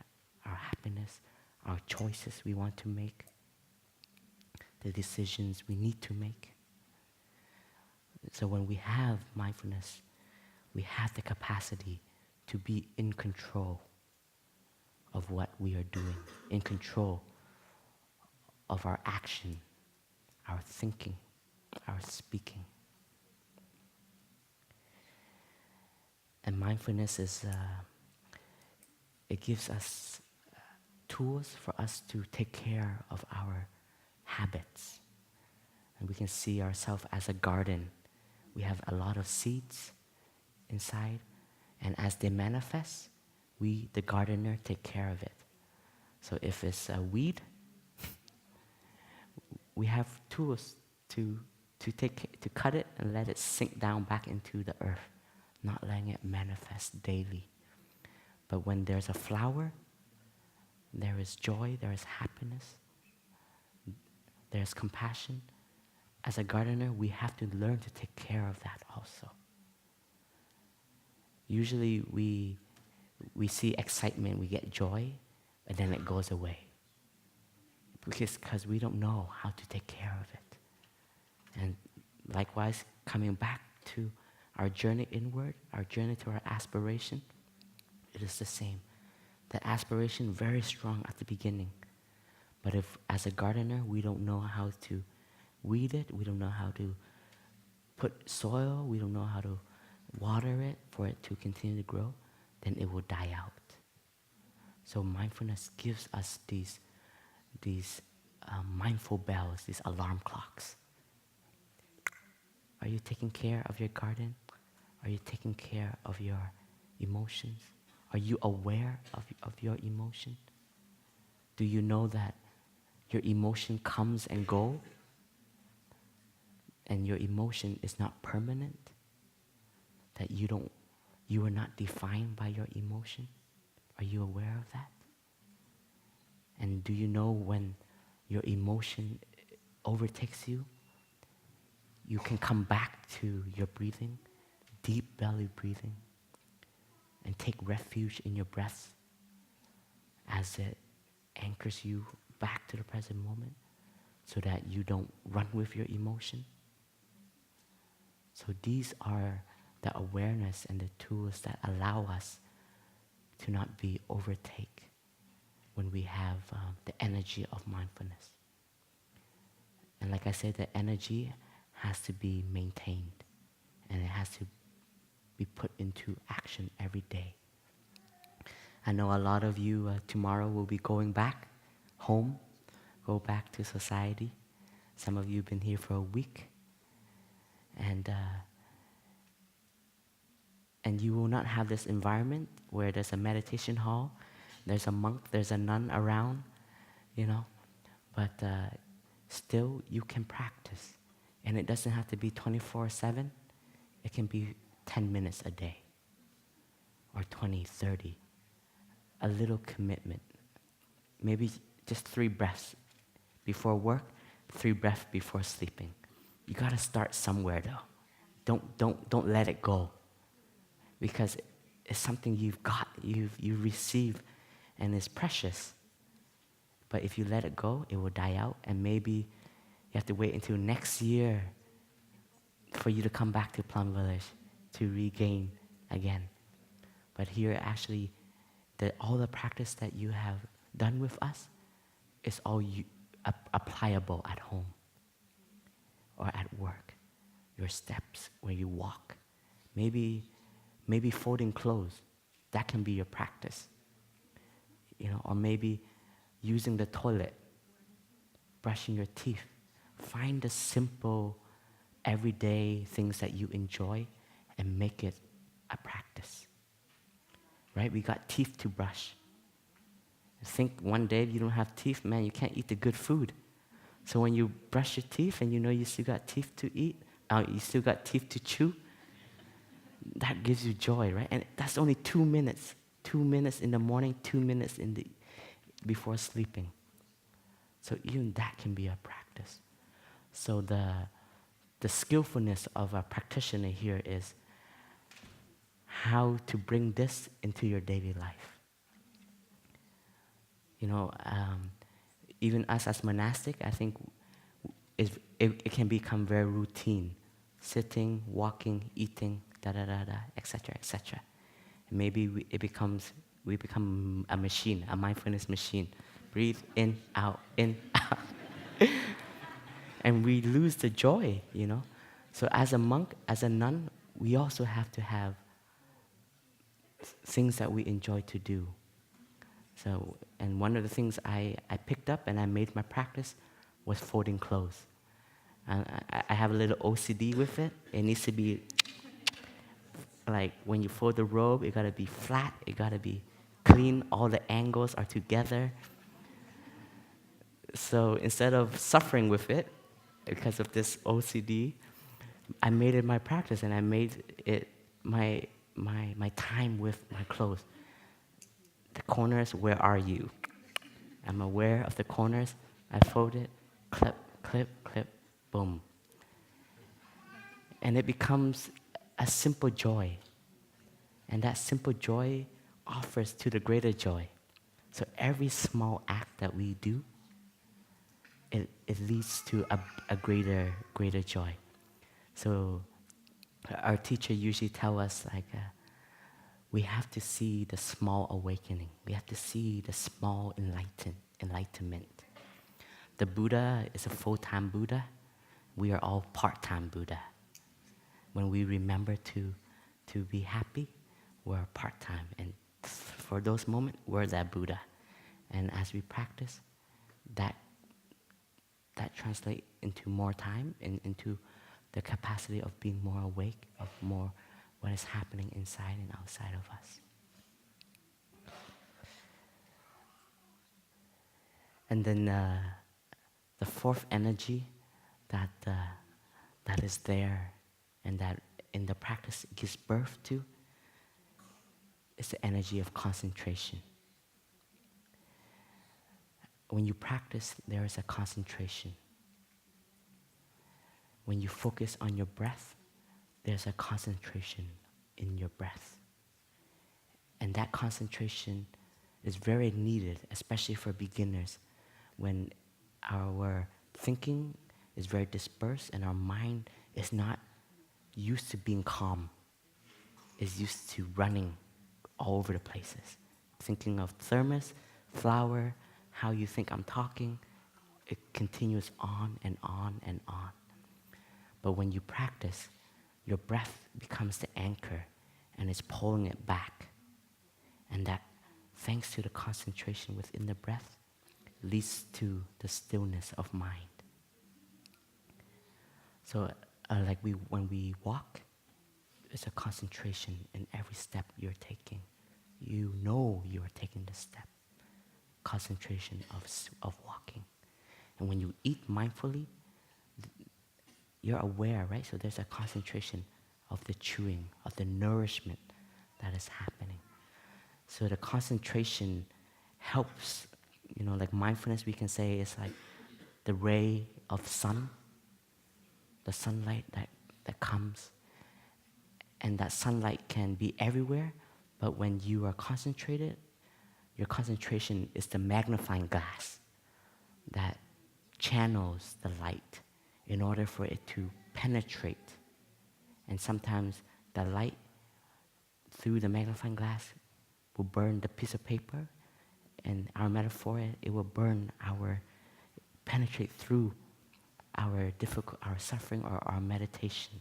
our happiness, our choices we want to make, the decisions we need to make. So when we have mindfulness, we have the capacity to be in control of what we are doing, in control of our action, our thinking, our speaking. And mindfulness it gives us tools for us to take care of our habits. And we can see ourselves as a garden. We have a lot of seeds inside, and as they manifest, we, the gardener, take care of it. So if it's a weed, we have tools to cut it and let it sink down back into the earth, not letting it manifest daily. But when there's a flower, there is joy, there is happiness, there's compassion. As a gardener, we have to learn to take care of that also. Usually we see excitement, we get joy, and then it goes away. Because we don't know how to take care of it. And likewise, coming back to our journey inward, our journey to our aspiration, it is the same. The aspiration very strong at the beginning. But if, as a gardener, we don't know how to weed it, we don't know how to put soil, we don't know how to water it for it to continue to grow, then it will die out. So mindfulness gives us these mindful bells, these alarm clocks. Are you taking care of your garden? Are you taking care of your emotions? Are you aware of your emotion? Do you know that your emotion comes and goes, and your emotion is not permanent? That you are not defined by your emotion? Are you aware of that? And do you know when your emotion overtakes you, you can come back to your breathing, deep belly breathing, and take refuge in your breath, as it anchors you back to the present moment so that you don't run with your emotion. So these are the awareness and the tools that allow us to not be overtake when we have the energy of mindfulness. And like I said, the energy has to be maintained and it has to be put into action every day. I know a lot of you tomorrow will be going back home, go back to society. Some of you have been here for a week. And you will not have this environment where there's a meditation hall, there's a monk, there's a nun around, but still you can practice. And it doesn't have to be 24/7. It can be 10 minutes a day or 20, 30. A little commitment. Maybe just 3 breaths before work, 3 breaths before sleeping. You gotta start somewhere though. Don't let it go. Because it's something you've received, and it's precious. But if you let it go, it will die out, and maybe you have to wait until next year for you to come back to Plum Village to regain again. But here, actually, all the practice that you have done with us is all applicable at home or at work. Your steps, where you walk. Maybe folding clothes, that can be your practice. Or maybe using the toilet, brushing your teeth. Find the simple, everyday things that you enjoy and make it a practice. Right? We got teeth to brush. Think one day if you don't have teeth, man, you can't eat the good food. So when you brush your teeth and you know you still got teeth to eat, you still got teeth to chew, that gives you joy, right? And that's only 2 minutes. 2 minutes in the morning, 2 minutes before sleeping. So even that can be a practice. So the skillfulness of a practitioner here is how to bring this into your daily life. Even us as monastic, I think it can become very routine. Sitting, walking, eating, etc., etc. Maybe we become a machine, a mindfulness machine. Breathe in, out, and we lose the joy, So as a monk, as a nun, we also have to have things that we enjoy to do. So, and one of the things I picked up and I made my practice was folding clothes. I have a little OCD with it. It needs to be like when you fold the robe, it gotta be flat, it gotta be clean, all the angles are together. So instead of suffering with it, because of this OCD, I made it my practice and I made it my time with my clothes. The corners, where are you? I'm aware of the corners, I fold it, clip, clip, clip, boom. And it becomes a simple joy. And that simple joy offers to the greater joy. So every small act that we do, it leads to a greater joy. So our teacher usually tell us we have to see the small awakening. We have to see the small enlightenment. The Buddha is a full-time Buddha. We are all part-time Buddha. When we remember to be happy, we're part-time. And for those moments, we're that Buddha. And as we practice, that translates into more time and into the capacity of being more awake, of more what is happening inside and outside of us. And then the fourth energy that is there and that in the practice gives birth to is the energy of concentration. When you practice, there is a concentration. When you focus on your breath, there's a concentration in your breath. And that concentration is very needed, especially for beginners, when our thinking is very dispersed and our mind is not used to being calm, is used to running all over the places. Thinking of thermos, flower, how you think I'm talking, it continues on and on and on. But when you practice, your breath becomes the anchor and it's pulling it back. And that, thanks to the concentration within the breath, leads to the stillness of mind. So when we walk, it's a concentration in every step you're taking. You know you are taking the step. Concentration of walking. And when you eat mindfully, you're aware, right? So there's a concentration of the chewing, of the nourishment that is happening. So the concentration helps, like mindfulness we can say is like the ray of sun, the sunlight that comes. And that sunlight can be everywhere, but when you are concentrated, your concentration is the magnifying glass that channels the light in order for it to penetrate. And sometimes the light through the magnifying glass will burn the piece of paper, and our metaphor, it will penetrate through our suffering or our meditation.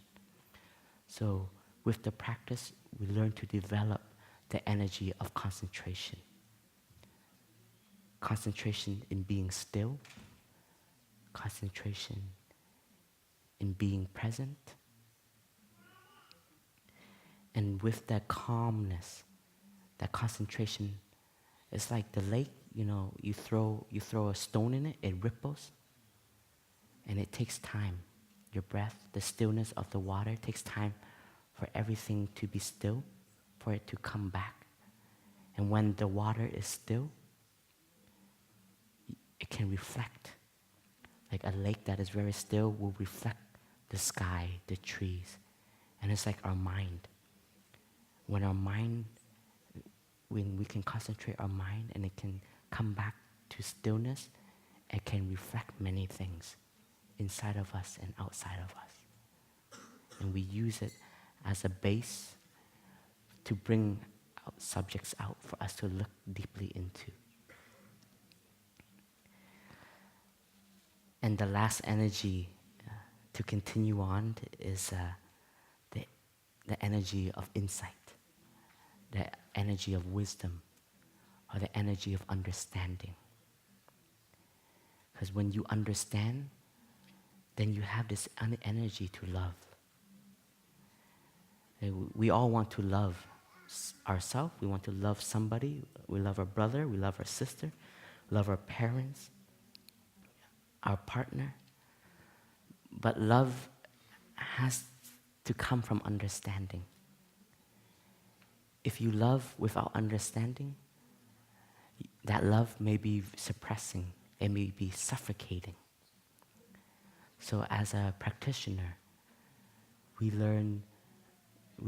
So with the practice, we learn to develop the energy of concentration. Concentration in being still, concentration in being present. And with that calmness, that concentration, it's like the lake, you throw a stone in it, it ripples, and it takes time. Your breath, the stillness of the water takes time for everything to be still, for it to come back. And when the water is still, it can reflect. Like a lake that is very still will reflect the sky, the trees. And it's like our mind. When we can concentrate our mind and it can come back to stillness, it can reflect many things inside of us and outside of us. And we use it as a base to bring out subjects out for us to look deeply into. And the last energy to continue on is the energy of insight, the energy of wisdom, or the energy of understanding. Because when you understand, then you have this energy to love. We all want to love ourselves. We want to love somebody. We love our brother. We love our sister. We love our parents, our partner. But love has to come from understanding. If you love without understanding, that love may be suppressing. It may be suffocating. So as a practitioner, we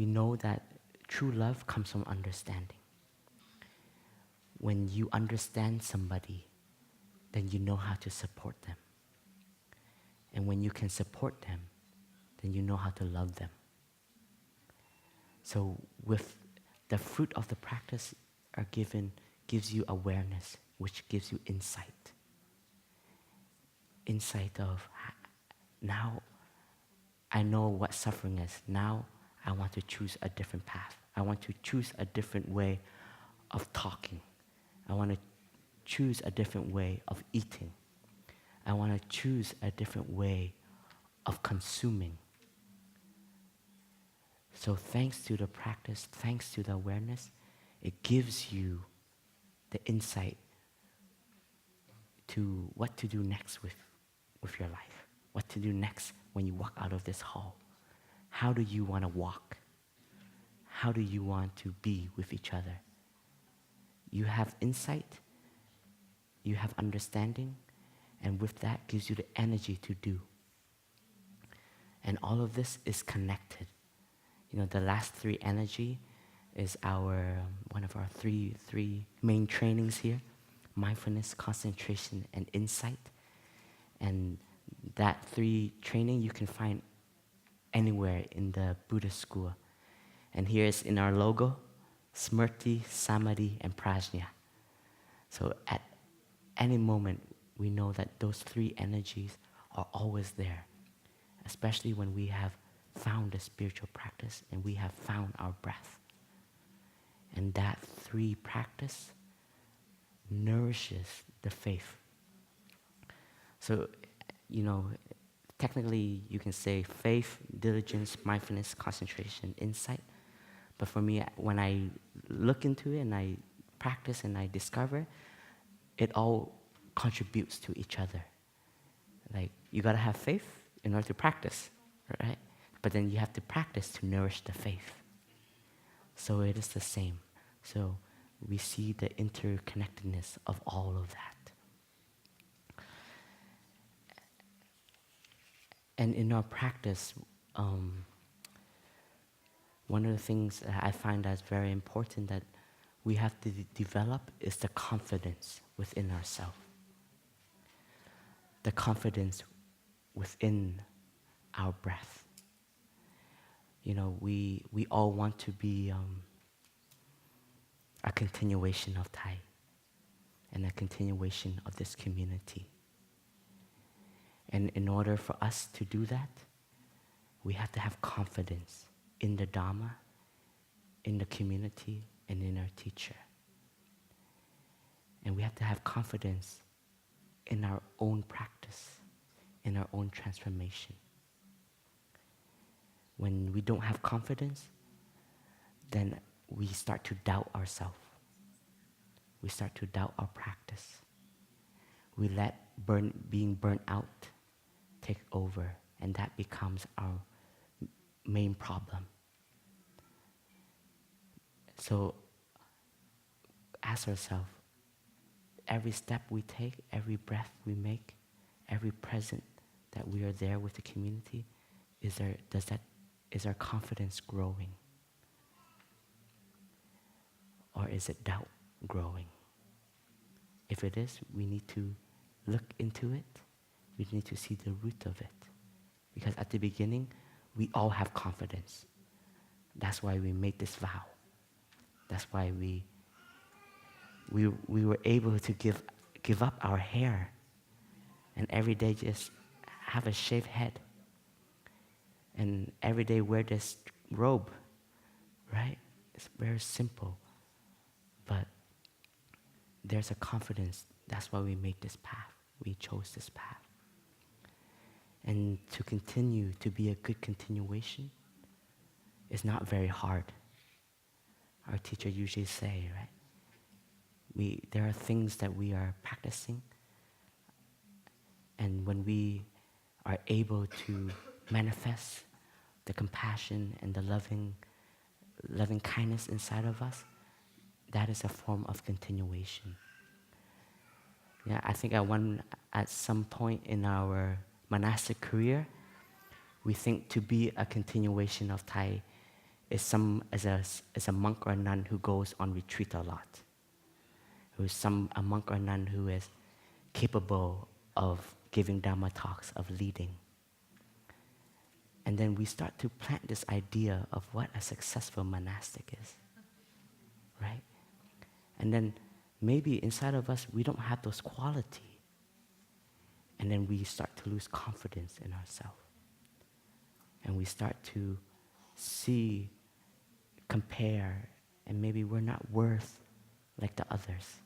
know that true love comes from understanding. When you understand somebody, then you know how to support them. And when you can support them, then you know how to love them. So with the fruit of the practice gives you awareness, which gives you insight. Insight of, now I know what suffering is. Now I want to choose a different path. I want to choose a different way of talking. I want to choose a different way of eating. I want to choose a different way of consuming. So thanks to the practice, thanks to the awareness, it gives you the insight to what to do next with your life. What to do next when you walk out of this hall. How do you want to walk? How do you want to be with each other? You have insight, you have understanding, and with that gives you the energy to do. And all of this is connected. The last three energy is our one of our three main trainings here: mindfulness, concentration, and insight. And that 3 training you can find anywhere in the Buddhist school. And here is in our logo: Smrti, Samadhi, and Prajna. So at any moment, we know that those 3 energies are always there, especially when we have found a spiritual practice and we have found our breath. And that 3 practice nourishes the faith. So, technically you can say faith, diligence, mindfulness, concentration, insight. But for me, when I look into it and I practice and I discover, it all contributes to each other. Like, you gotta have faith in order to practice, right? But then you have to practice to nourish the faith. So it is the same. So we see the interconnectedness of all of that. And in our practice, one of the things that I find that's very important that we have to develop is the confidence within ourselves. The confidence within our breath. We all want to be a continuation of Thai and a continuation of this community. And in order for us to do that, we have to have confidence in the Dharma, in the community, and in our teacher. And we have to have confidence in our own practice, in our own transformation. When we don't have confidence, then we start to doubt ourselves. We start to doubt our practice. We let being burnt out take over, and that becomes our main problem. So ask ourselves, every step we take, every breath we make, every present that we are there with the community, is our confidence growing? Or is it doubt growing? If it is, we need to look into it. We need to see the root of it. Because at the beginning, we all have confidence. That's why we made this vow. That's why we were able to give up our hair and every day just have a shaved head. And every day wear this robe, right? It's very simple. But there's a confidence. That's why we made this path. We chose this path. And to continue to be a good continuation is not very hard. Our teacher usually say, right? There are things that we are practicing, and when we are able to manifest the compassion and the loving kindness inside of us, that is a form of continuation. Yeah, I think at some point in our monastic career, we think to be a continuation of Thai is a monk or a nun who goes on retreat a lot, a monk or a nun who is capable of giving Dharma talks, of leading. And then we start to plant this idea of what a successful monastic is, right? And then maybe inside of us, we don't have those qualities. And then we start to lose confidence in ourselves. And we start to compare, and maybe we're not worth like the others.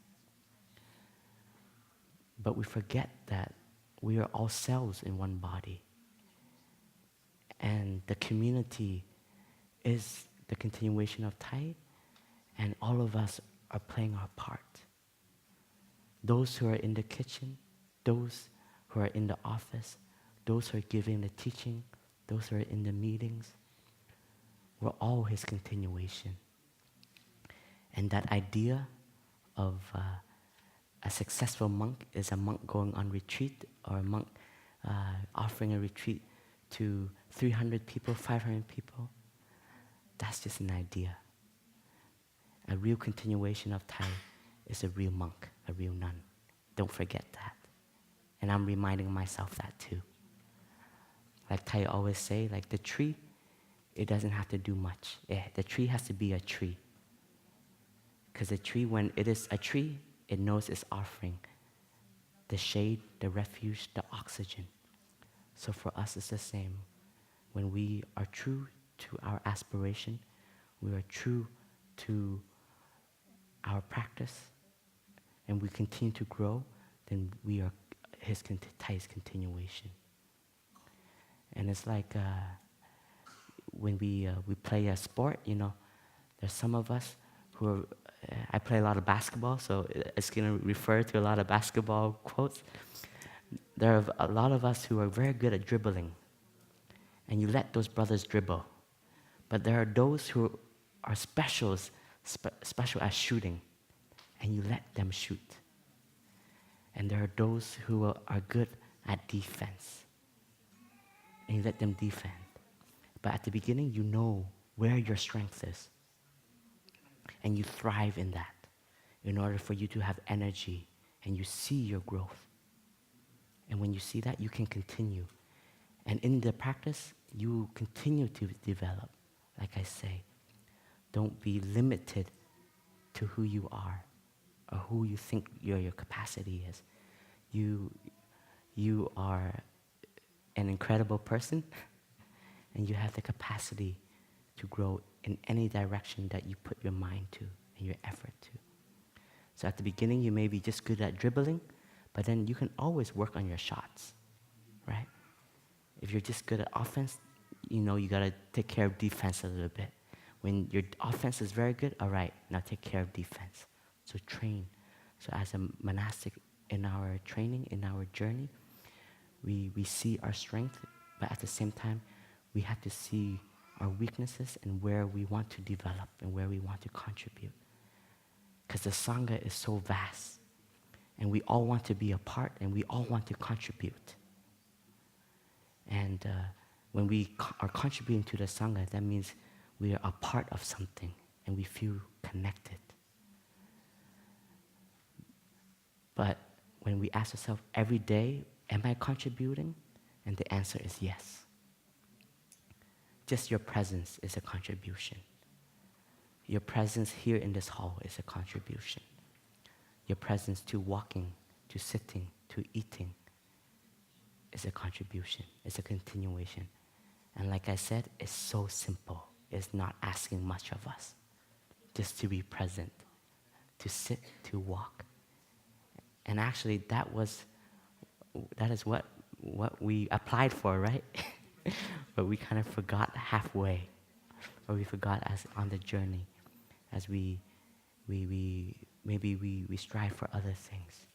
But we forget that we are all cells in one body. And the community is the continuation of Thai, and all of us are playing our part. Those who are in the kitchen, those who are in the office, those who are giving the teaching, those who are in the meetings, we're all his continuation. And that idea of a successful monk is a monk going on retreat, or a monk offering a retreat to 300 people, 500 people, that's just an idea. A real continuation of Thai is a real monk, a real nun. Don't forget that. And I'm reminding myself that too. Like Thai always say, like the tree, it doesn't have to do much. The tree has to be a tree. Because the tree, when it is a tree, it knows it's offering the shade, the refuge, the oxygen. So for us, it's the same. When we are true to our aspiration, we are true to our practice, and we continue to grow, then we are Thai's continuation. And it's like when we play a sport, there's some of us who are, I play a lot of basketball, so it's going to refer to a lot of basketball quotes. There are a lot of us who are very good at dribbling, and you let those brothers dribble. But there are those who are special at shooting, and you let them shoot. And there are those who are good at defense, and you let them defend. But at the beginning, you know where your strength is, and you thrive in that in order for you to have energy, and you see your growth. And when you see that, you can continue. And in the practice, you continue to develop. Like I say, don't be limited to who you are or who you think your capacity is. You are an incredible person, and you have the capacity to grow in any direction that you put your mind to and your effort to. So at the beginning, you may be just good at dribbling, but then you can always work on your shots, right? If you're just good at offense, you gotta take care of defense a little bit. When your offense is very good, all right, now take care of defense. So train. So as a monastic, in our training, in our journey, we see our strength, but at the same time, we have to see our weaknesses and where we want to develop and where we want to contribute. Because the Sangha is so vast, and we all want to be a part, and we all want to contribute. And when we are contributing to the Sangha, that means we are a part of something, and we feel connected. But when we ask ourselves every day, am I contributing? And the answer is yes. Just your presence is a contribution. Your presence here in this hall is a contribution. Your presence to walking, to sitting, to eating is a contribution. It's a continuation. And like I said, it's so simple. It's not asking much of us. Just to be present, to sit, to walk. And actually, that is what we applied for, right? But we kind of forgot halfway, or we forgot as on the journey, as we strive for other things.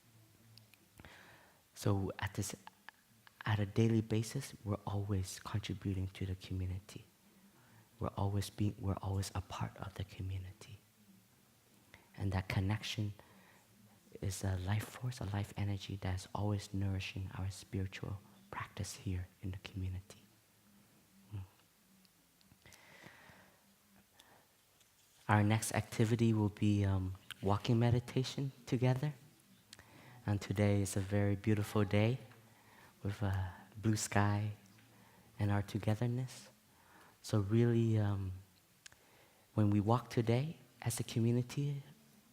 So at a daily basis, we're always contributing to the community. We're always a part of the community, and that connection is a life force, a life energy that's always nourishing our spiritual practice here in the community. Our next activity will be walking meditation together. And today is a very beautiful day with a blue sky and our togetherness. So really, when we walk today as a community,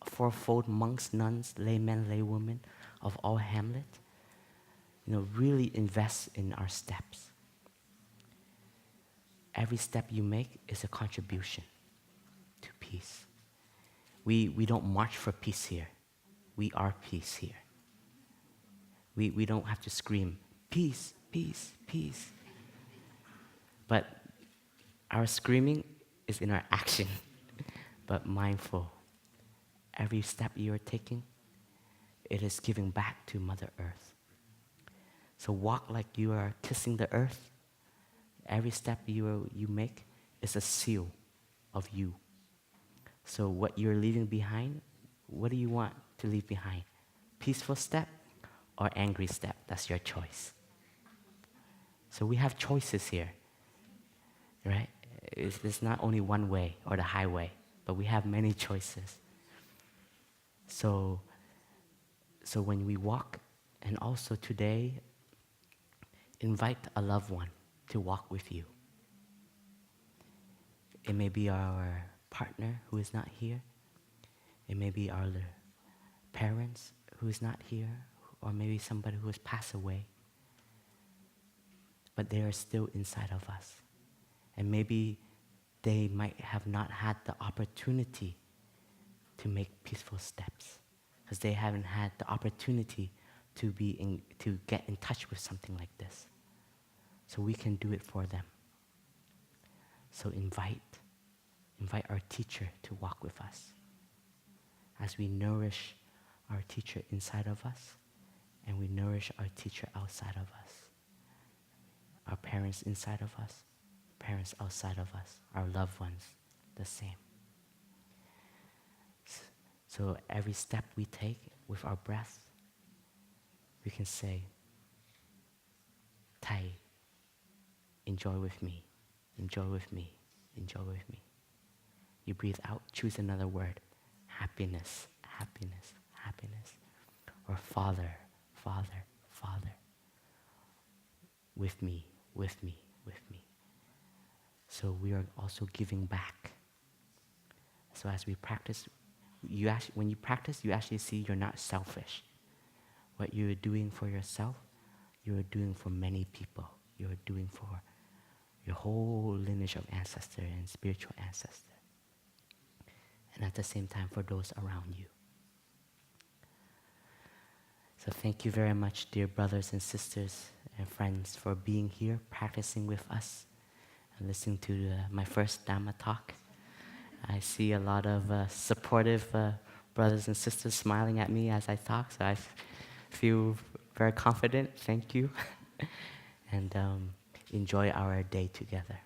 fourfold monks, nuns, laymen, laywomen of all hamlet, really invest in our steps. Every step you make is a contribution to peace. We don't march for peace here. We are peace here. We don't have to scream, peace, peace, peace. But our screaming is in our action, but mindful. Every step you are taking, it is giving back to Mother Earth. So walk like you are kissing the earth. Every step you make is a seal of you. So what you're leaving behind, what do you want to leave behind? Peaceful step or angry step? That's your choice. So we have choices here, right? It's not only one way or the highway. but we have many choices. So when we walk, and also today, invite a loved one to walk with you. It may be our partner who is not here. It may be our parents who is not here, or maybe somebody who has passed away. But they are still inside of us. And maybe they might have not had the opportunity to make peaceful steps, because they haven't had the opportunity to get in touch with something like this. So we can do it for them. So invite our teacher to walk with us. As we nourish our teacher inside of us, and we nourish our teacher outside of us. Our parents inside of us, parents outside of us, our loved ones, the same. So every step we take with our breath, we can say, Tai, enjoy with me, enjoy with me, enjoy with me. You breathe out, choose another word. Happiness, happiness, happiness. Or Father, Father, Father. With me, with me, with me. So we are also giving back. So as we practice, when you practice, you actually see you're not selfish. What you're doing for yourself, you're doing for many people. You're doing for your whole lineage of ancestor and spiritual ancestor. And at the same time for those around you. So thank you very much, dear brothers and sisters and friends, for being here, practicing with us, and listening to my first Dhamma talk. I see a lot of supportive brothers and sisters smiling at me as I talk, so I feel very confident. Thank you. And enjoy our day together.